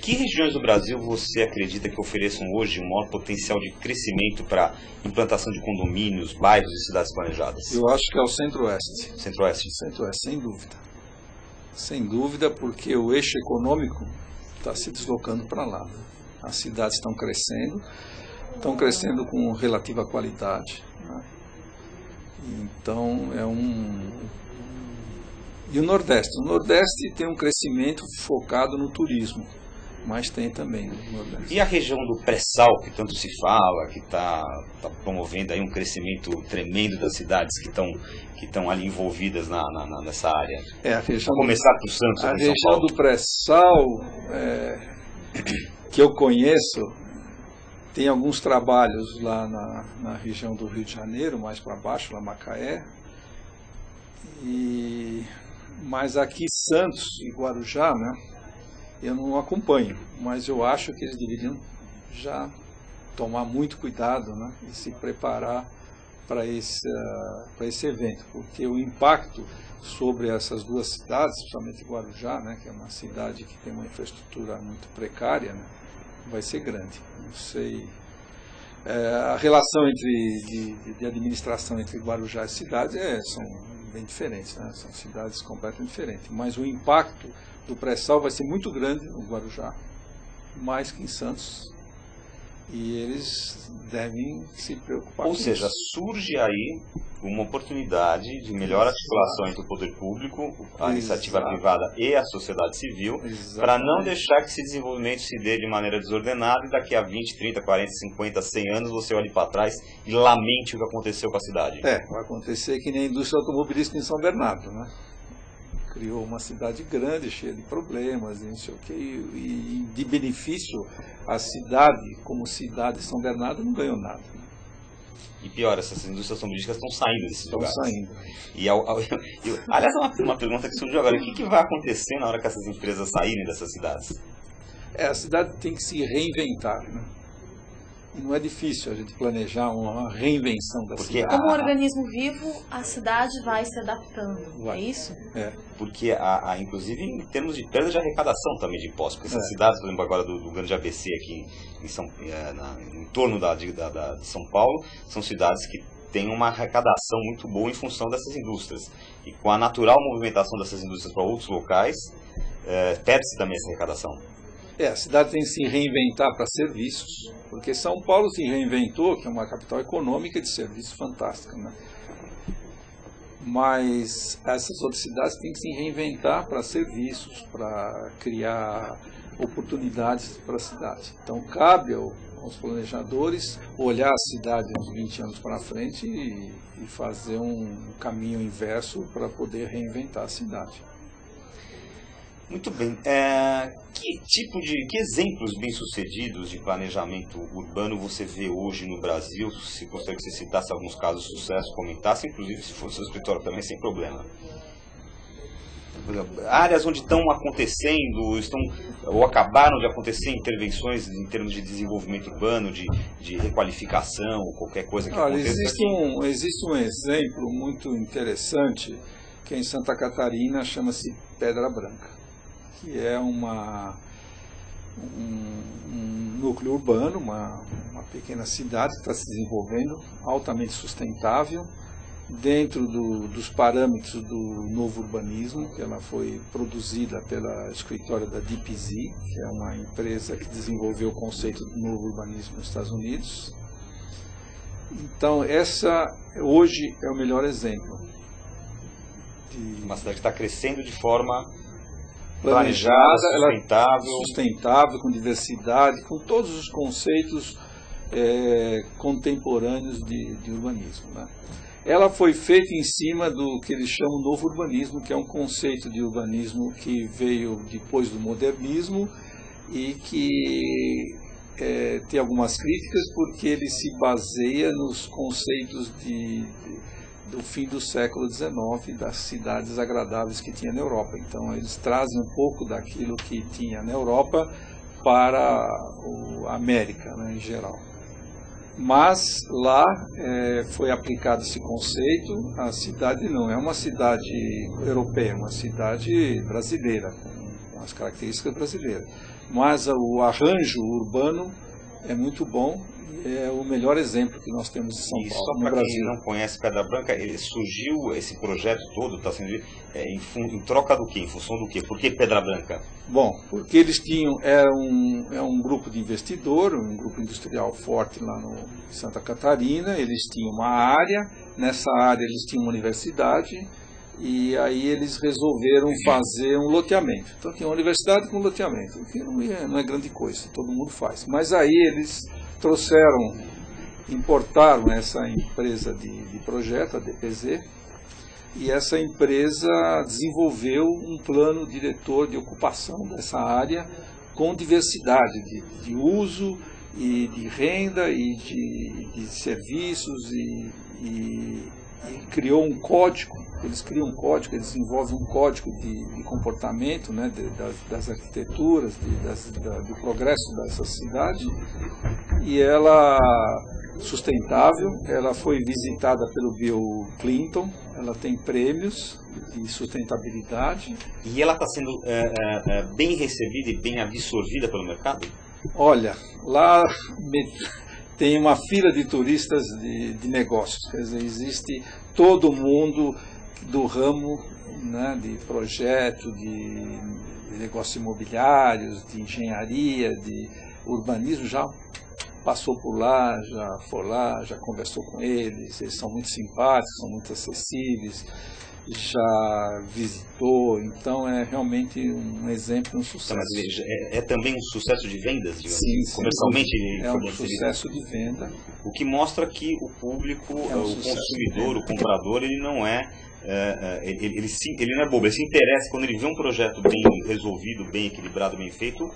que regiões do Brasil você acredita que ofereçam hoje um maior potencial de crescimento para implantação de condomínios, bairros e cidades planejadas? Eu acho que é o Centro-Oeste. Centro-Oeste? Centro-Oeste, sem dúvida. Sem dúvida, porque o eixo econômico está se deslocando para lá. As cidades estão crescendo com relativa qualidade, né? Então, E o Nordeste? O Nordeste tem um crescimento focado no turismo, mas tem também no Nordeste. E a região do pré-sal, que tanto se fala, que está promovendo aí um crescimento tremendo das cidades que estão ali envolvidas nessa área? Começar por Santos, a região do pré-sal, que eu conheço, tem alguns trabalhos lá na região do Rio de Janeiro, mais para baixo, lá Macaé. Mas aqui Santos e Guarujá, né, eu não acompanho, mas eu acho que eles deveriam já tomar muito cuidado, né, e se preparar para esse evento, porque o impacto sobre essas duas cidades, principalmente Guarujá, né, que é uma cidade que tem uma infraestrutura muito precária, né, vai ser grande. Não sei. A relação de administração entre Guarujá e cidades são bem diferentes, né? São cidades completamente diferentes. Mas o impacto do pré-sal vai ser muito grande no Guarujá, mais que em Santos. E eles devem se preocupar com isso. Ou seja, surge aí uma oportunidade de melhor articulação entre o poder público, a iniciativa privada e a sociedade civil, para não deixar que esse desenvolvimento se dê de maneira desordenada e daqui a 20, 30, 40, 50, 100 anos você olhe para trás e lamente o que aconteceu com a cidade. Vai acontecer que nem a indústria automobilística em São Bernardo, né? Criou uma cidade grande, cheia de problemas, e não sei o quê, e de benefício, a cidade, como cidade de São Bernardo, não ganhou nada. E pior, essas indústrias automobilísticas estão saindo desses lugares. Estão saindo. Aliás, uma pergunta que surgiu agora, o que vai acontecer na hora que essas empresas saírem dessas cidades? A cidade tem que se reinventar, né? E não é difícil a gente planejar uma reinvenção da cidade. Como um organismo vivo, a cidade vai se adaptando, é isso? Porque, inclusive, em termos de perda de arrecadação também de impostos, porque essas cidades, por exemplo, agora do grande ABC aqui em torno de São Paulo, são cidades que têm uma arrecadação muito boa em função dessas indústrias. E com a natural movimentação dessas indústrias para outros locais, perde-se também essa arrecadação. A cidade tem que se reinventar para serviços, porque São Paulo se reinventou, que é uma capital econômica de serviços fantástica, né? mas essas outras cidades têm que se reinventar para serviços, para criar oportunidades para a cidade. Então, cabe aos planejadores olhar a cidade uns 20 anos para frente e fazer um caminho inverso para poder reinventar a cidade. Muito bem. Que exemplos bem-sucedidos de planejamento urbano você vê hoje no Brasil? Se gostaria que você citasse alguns casos de sucesso, comentasse, inclusive se for seu escritório também, sem problema. Áreas onde estão acontecendo, ou acabaram de acontecer intervenções em termos de desenvolvimento urbano, de requalificação, qualquer coisa que aconteça. Existe um exemplo muito interessante que em Santa Catarina chama-se Pedra Branca, que é um núcleo urbano, uma pequena cidade que está se desenvolvendo, altamente sustentável, dentro dos parâmetros do novo urbanismo, que ela foi produzida pela escritório da DPZ, que é uma empresa que desenvolveu o conceito do novo urbanismo nos Estados Unidos. Então, essa hoje é o melhor exemplo. Uma cidade que está crescendo de forma planejada, sustentável, com diversidade, com todos os conceitos contemporâneos de urbanismo, né? Ela foi feita em cima do que eles chamam de novo urbanismo, que é um conceito de urbanismo que veio depois do modernismo e que tem algumas críticas porque ele se baseia nos conceitos do fim do século XIX, das cidades agradáveis que tinha na Europa. Então eles trazem um pouco daquilo que tinha na Europa para a América, né, em geral. Mas lá foi aplicado esse conceito. A cidade não é uma cidade europeia, é uma cidade brasileira, com as características brasileiras. Mas o arranjo urbano é muito bom e é o melhor exemplo que nós temos em São Paulo, só para quem não conhece Pedra Branca, surgiu esse projeto todo, está sendo em troca do quê? Em função do quê? Por que Pedra Branca? Bom, porque eles tinham, um grupo de investidor, um grupo industrial forte lá no Santa Catarina, eles tinham uma área, nessa área eles tinham uma universidade, e aí eles resolveram fazer um loteamento. Então tinha uma universidade com loteamento, o que não é grande coisa, todo mundo faz. Mas aí eles importaram essa empresa de projeto, a DPZ, e essa empresa desenvolveu um plano diretor de ocupação dessa área com diversidade de uso e de renda e de serviços e criou um código. Eles criam um código, eles desenvolvem um código de comportamento, né, das arquiteturas, do progresso dessa cidade, e ela sustentável, ela foi visitada pelo Bill Clinton, ela tem prêmios de sustentabilidade. E ela está sendo bem recebida e bem absorvida pelo mercado? Olha, lá tem uma fila de turistas de negócios, quer dizer, existe todo mundo do ramo, né, de projeto, de negócios imobiliários, de engenharia, de urbanismo, já passou por lá, já foi lá, já conversou com eles são muito simpáticos, são muito acessíveis, já visitou, então é realmente um exemplo, um sucesso. Mas é também um sucesso de vendas, digamos? Sim, comercialmente? É um sucesso de venda. O que mostra que o público, o consumidor, o comprador, ele não ele não é bobo, ele se interessa quando ele vê um projeto bem resolvido, bem equilibrado, bem feito,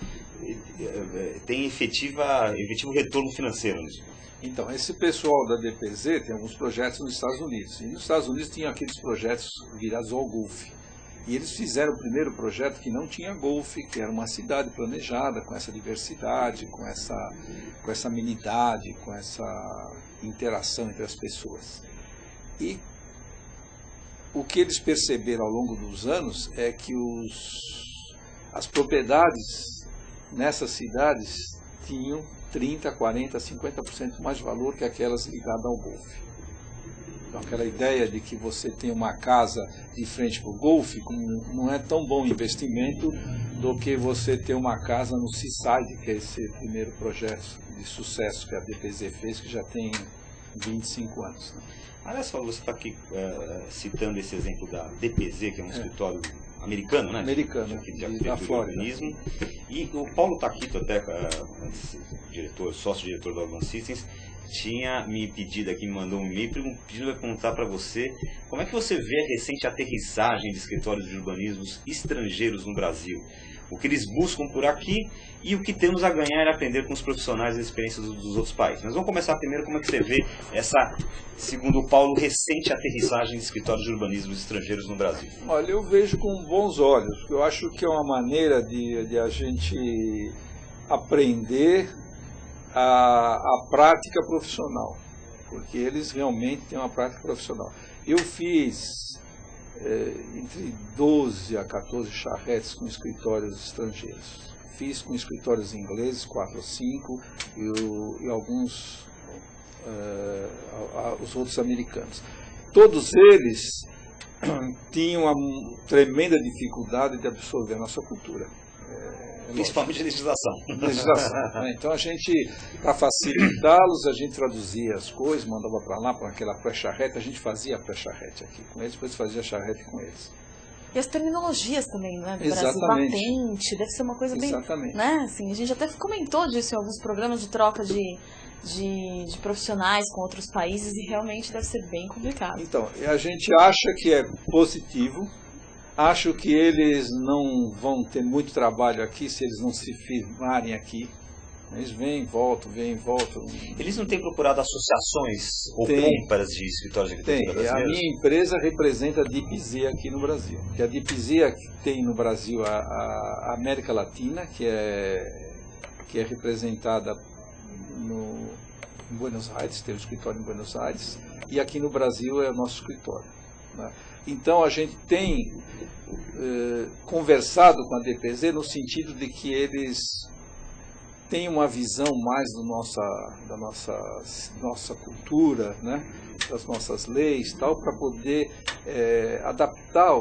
tem efetivo retorno financeiro nisso. Então, esse pessoal da DPZ tem alguns projetos nos Estados Unidos. E nos Estados Unidos tinha aqueles projetos virados ao golfe. E eles fizeram o primeiro projeto que não tinha golfe, que era uma cidade planejada, com essa diversidade, com essa amenidade, com essa interação entre as pessoas. E o que eles perceberam ao longo dos anos é que as propriedades nessas cidades tinham 30%, 40%, 50% mais valor que aquelas ligadas ao golfe. Então, aquela ideia de que você tem uma casa de frente para o golfe não é tão bom investimento do que você ter uma casa no Seaside, que é esse primeiro projeto de sucesso que a DPZ fez, que já tem 25 anos. Aliás, você está aqui citando esse exemplo da DPZ, que é um escritório americano, né? Americano, de arquitetura e urbanismo. E o Paulo Taquito, até sócio-diretor da Urban Systems, tinha me pedido aqui, me mandou um e-mail pedindo para perguntar para você como é que você vê a recente aterrissagem de escritórios de urbanismos estrangeiros no Brasil. O que eles buscam por aqui e o que temos a ganhar é aprender com os profissionais e as experiências dos outros países. Mas vamos começar primeiro, como é que você vê essa, segundo o Paulo, recente aterrissagem de escritórios de urbanismo estrangeiros no Brasil? Olha, eu vejo com bons olhos, porque eu acho que é uma maneira de a gente aprender a prática profissional, porque eles realmente têm uma prática profissional. Eu fiz entre 12 a 14 charretes com escritórios estrangeiros. Fiz com escritórios ingleses, 4 ou 5, e alguns os outros americanos. Todos eles tinham uma tremenda dificuldade de absorver a nossa cultura. Principalmente a legislação. Né? Então a gente, para facilitá-los, a gente traduzia as coisas, mandava para lá, para aquela pré-charrete, a gente fazia a pré-charrete aqui com eles, depois fazia a charrete com eles. E as terminologias também, né? Do Exatamente. Brasil, patente, deve ser uma coisa bem... Exatamente. Né? Assim, a gente até comentou disso em alguns programas de troca de profissionais com outros países e realmente deve ser bem complicado. Então, a gente acha que é positivo, acho que eles não vão ter muito trabalho aqui se eles não se firmarem aqui. Eles vêm, voltam. Eles não têm procurado associações ou compras de escritórios de arquitetura brasileiros? A minha empresa representa a DPZ aqui no Brasil. Que a DPZ tem no Brasil a América Latina, que é representada em Buenos Aires, tem um escritório em Buenos Aires, e aqui no Brasil é o nosso escritório. Né? Então a gente tem conversado com a DPZ no sentido de que eles têm uma visão mais da nossa cultura, né? Das nossas leis, tal, para poder adaptar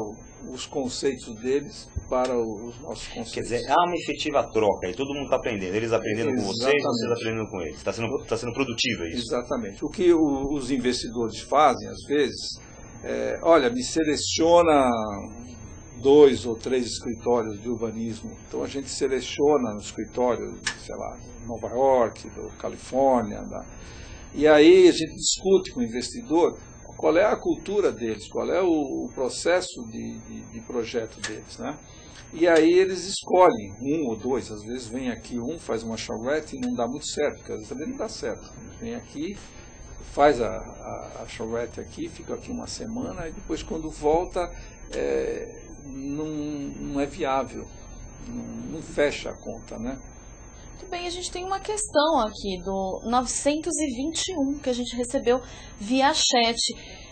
os conceitos deles para os nossos conceitos. Quer dizer, há uma efetiva troca e todo mundo está aprendendo. Eles aprendendo com vocês, vocês aprendendo com eles. Está sendo produtivo isso? Exatamente. O que os investidores fazem, às vezes, olha, me seleciona 2 ou 3 escritórios de urbanismo. Então a gente seleciona no escritório, sei lá, Nova York, do Califórnia, e aí a gente discute com o investidor qual é a cultura deles, qual é o processo de projeto deles, né? E aí eles escolhem 1 ou 2, às vezes vem aqui faz uma charrete e não dá muito certo, porque às vezes também não dá certo. Vem aqui, faz a charrete aqui, fica aqui uma semana, e depois quando volta não é viável, não fecha a conta, né? Muito bem, a gente tem uma questão aqui do 921 que a gente recebeu via chat.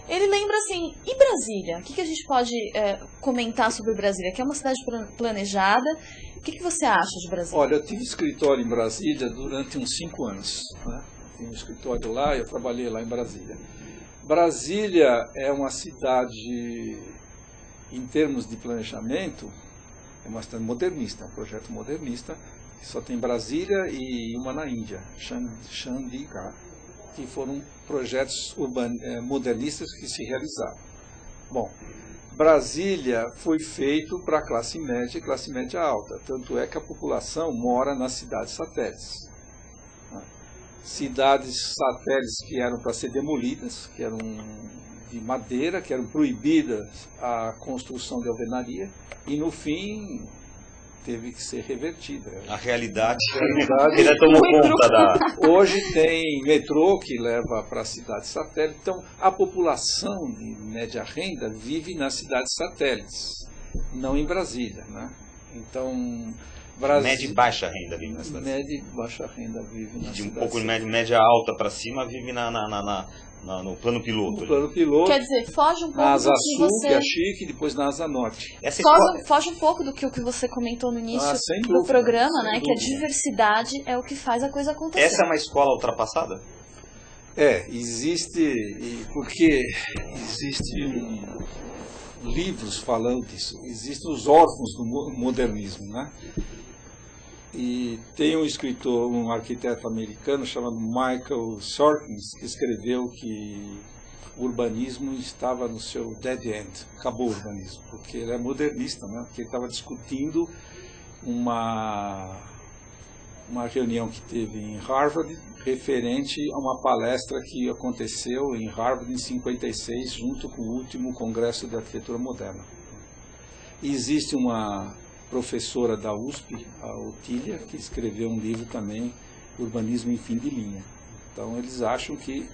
Ele lembra assim, e Brasília? O que a gente pode comentar sobre Brasília? Que é uma cidade planejada. O que você acha de Brasília? Olha, eu tive escritório em Brasília durante uns 5 anos. Né? Tive um escritório lá, eu trabalhei lá em Brasília. Brasília é uma cidade, em termos de planejamento, é uma cidade modernista, um projeto modernista. Só tem Brasília e uma na Índia, Chandigarh, que foram projetos modernistas que se realizaram. Bom, Brasília foi feito para a classe média e classe média alta, tanto é que a população mora nas cidades satélites. Cidades satélites que eram para ser demolidas, que eram de madeira, que eram proibidas a construção de alvenaria, e no fim teve que ser revertida. A realidade ele tomou conta da... Hoje tem metrô que leva para cidades satélites. Então, a população de média renda vive nas cidades satélites, não em Brasília, né? Então, média e baixa renda vive nas cidades. Média e baixa renda vive nas cidades. De um pouco de média alta para cima vive no plano piloto. No plano piloto. Quer dizer, foge um pouco na Asa do que Sul, você... que é chique, e depois na Asa Norte. Foge um pouco do que você comentou no início do programa, né? Que a diversidade é o que faz a coisa acontecer. Essa é uma escola ultrapassada? Existe, porque existem livros falando disso. Existem os órfãos do modernismo, né? E tem um escritor, um arquiteto americano chamado Michael Sorkins, que escreveu que o urbanismo estava no seu dead end, acabou o urbanismo, porque ele é modernista, né? Porque ele estava discutindo uma reunião que teve em Harvard referente a uma palestra que aconteceu em Harvard em 56, junto com o último Congresso de Arquitetura Moderna. E existe uma professora da USP, a Otília, que escreveu um livro também, Urbanismo em Fim de Linha. Então eles acham que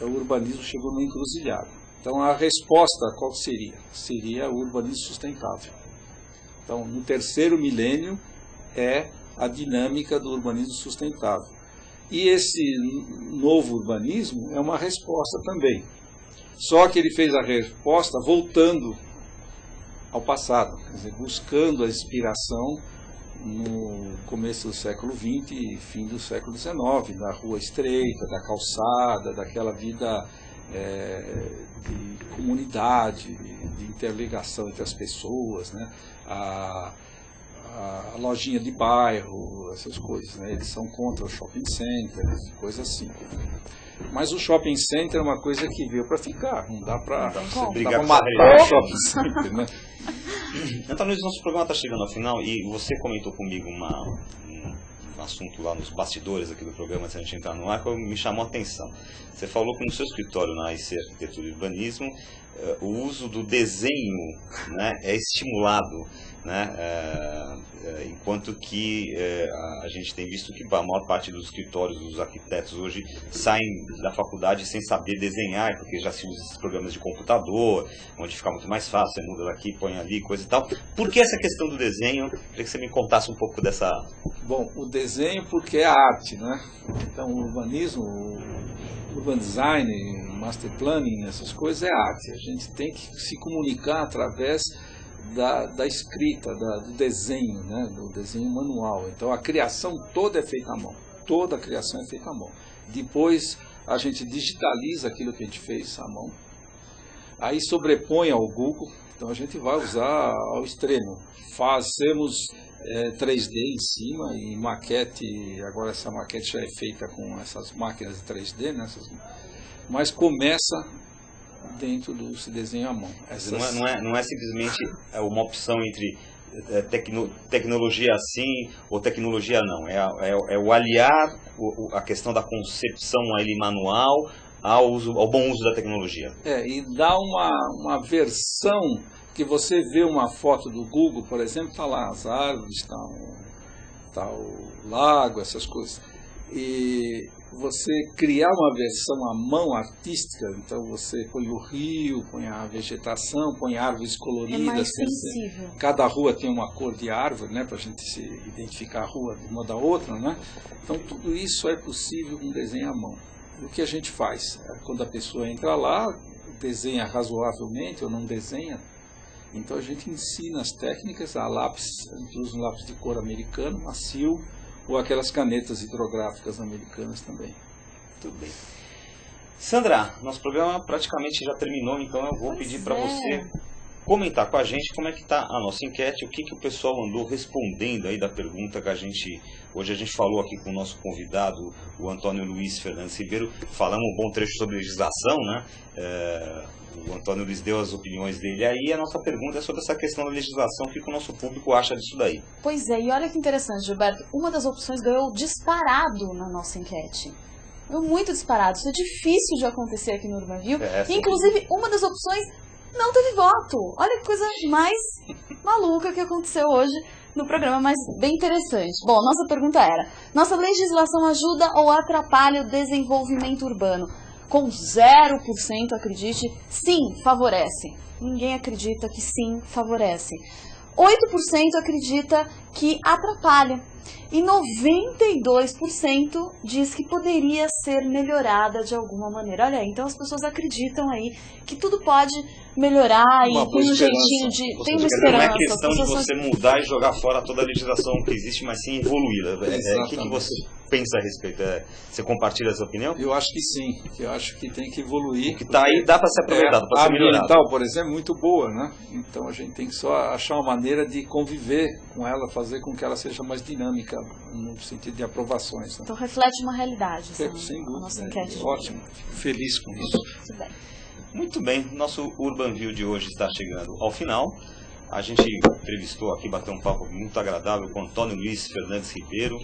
o urbanismo chegou no encruzilhado. Então a resposta qual seria? Seria o urbanismo sustentável. Então no terceiro milênio é a dinâmica do urbanismo sustentável. E esse novo urbanismo é uma resposta também. Só que ele fez a resposta voltando ao passado, quer dizer, buscando a inspiração no começo do século XX e fim do século XIX, da rua estreita, da calçada, daquela vida de comunidade, de interligação entre as pessoas, né? A lojinha de bairro, essas coisas, né? Eles são contra o shopping center, coisas assim. Mas o shopping center é uma coisa que veio para ficar, não dá para matar o shopping center, né? Então, Luiz, nosso programa está chegando ao final e você comentou comigo um assunto lá nos bastidores aqui do programa, antes de a gente entrar no ar, que me chamou a atenção. Você falou que no seu escritório na IC Arquitetura e Urbanismo, o uso do desenho, né, é estimulado, né, enquanto que a gente tem visto que a maior parte dos escritórios dos arquitetos hoje saem da faculdade sem saber desenhar, porque já se usa esses programas de computador, onde fica muito mais fácil, você muda daqui, põe ali, coisa e tal. Por que essa questão do desenho? Queria que você me contasse um pouco dessa... Bom, o desenho porque é arte, né? Então o urbanismo, o urban design, master planning, essas coisas é arte. A gente tem que se comunicar através da escrita, do desenho, né? Do desenho manual. Então a criação toda é feita à mão. Toda a criação é feita à mão. Depois a gente digitaliza aquilo que a gente fez à mão. Aí sobrepõe ao Google. Então a gente vai usar ao extremo. Fazemos 3D em cima e maquete. Agora essa maquete já é feita com essas máquinas de 3D, né? Mas começa dentro do se desenho à mão. Não é simplesmente uma opção entre tecnologia sim ou tecnologia não. É o aliar a questão da concepção ali manual ao bom uso da tecnologia. E dá uma versão que você vê uma foto do Google, por exemplo, está lá as árvores, está o lago, essas coisas. E você criar uma versão à mão artística, então você põe o rio, põe a vegetação, põe árvores coloridas. É mais sensível. Cada rua tem uma cor de árvore, né, para a gente se identificar a rua de uma da outra, né? Então tudo isso é possível com desenho à mão. O que a gente faz? Quando a pessoa entra lá, desenha razoavelmente ou não desenha, então a gente ensina as técnicas a lápis, a gente usa um lápis de cor americano, macio, ou aquelas canetas hidrográficas americanas também. Tudo bem. Sandra, nosso programa praticamente já terminou, então eu vou pedir para você comentar com a gente como é que está a nossa enquete, o que o pessoal andou respondendo aí da pergunta que hoje a gente falou aqui com o nosso convidado, o Antônio Luiz Fernandes Ribeiro, falamos um bom trecho sobre legislação, né? O Antônio Luiz deu as opiniões dele aí, a nossa pergunta é sobre essa questão da legislação, o que o nosso público acha disso daí. Pois é, e olha que interessante, Gilberto, uma das opções ganhou disparado na nossa enquete. Muito disparado, isso é difícil de acontecer aqui no Urbanview, inclusive uma das opções não teve voto. Olha que coisa mais maluca que aconteceu hoje no programa, mas bem interessante. Bom, nossa pergunta era, nossa legislação ajuda ou atrapalha o desenvolvimento urbano? Com 0%, acredite, sim, favorece. Ninguém acredita que sim, favorece. 8% acredita que atrapalha. E 92% diz que poderia ser melhorada de alguma maneira. Olha aí, então as pessoas acreditam aí que tudo pode melhorar e tem um jeitinho de... Tem uma esperança. Não é questão de você mudar e jogar fora toda a legislação que existe, mas sim evoluí-la. O que você pensa a respeito? Você compartilha essa opinião? Eu acho que sim, que eu acho que tem que evoluir. O que está aí dá para ser aproveitado, para ser melhorado. A ambiental, por exemplo, é muito boa, né? Então a gente tem que só achar uma maneira de conviver com ela, fazer com que ela seja mais dinâmica no sentido de aprovações. Né? Então reflete uma realidade. Sem dúvida. A nossa enquete. Ótimo, fico feliz com isso. Muito bem. Muito bem, nosso Urban View de hoje está chegando ao final. A gente entrevistou aqui, bateu um papo muito agradável com Antônio Luiz Fernandes Ribeiro,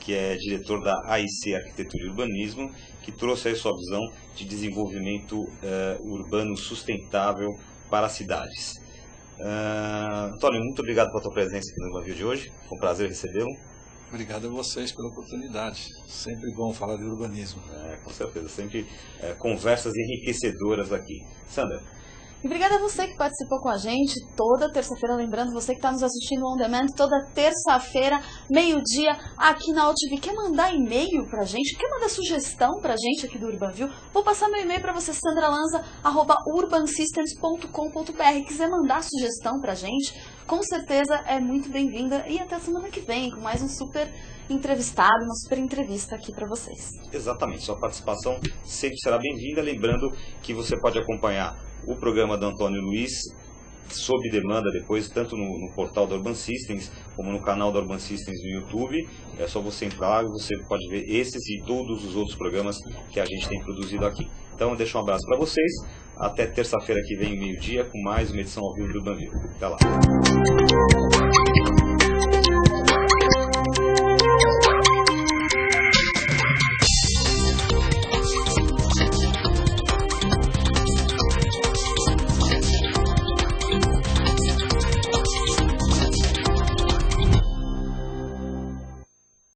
que é diretor da AIC Arquitetura e Urbanismo, que trouxe aí sua visão de desenvolvimento urbano sustentável para as cidades. Antônio, muito obrigado pela tua presença aqui no Urban View de hoje, foi um prazer recebê-lo. Obrigado a vocês pela oportunidade, sempre bom falar de urbanismo. Com certeza, sempre conversas enriquecedoras aqui. Sandra. E obrigada a você que participou com a gente toda terça-feira, lembrando você que está nos assistindo on demand toda terça-feira, meio-dia, aqui na UltiV. Quer mandar e-mail pra gente? Quer mandar sugestão pra gente aqui do Urban View? Vou passar meu e-mail para você, sandralanza@urbansystems.com.br. Quiser mandar sugestão pra gente, com certeza é muito bem-vinda. E até semana que vem, com mais um super entrevistado, uma super entrevista aqui para vocês. Exatamente, sua participação sempre será bem-vinda. Lembrando que você pode acompanhar o programa do Antônio Luiz sob demanda depois, tanto no portal da Urban Systems, como no canal da Urban Systems no YouTube. É só você entrar lá e você pode ver esses e todos os outros programas que a gente tem produzido aqui. Então, eu deixo um abraço para vocês. Até terça-feira que vem, meio-dia, com mais uma edição ao vivo do Urban View. Até lá.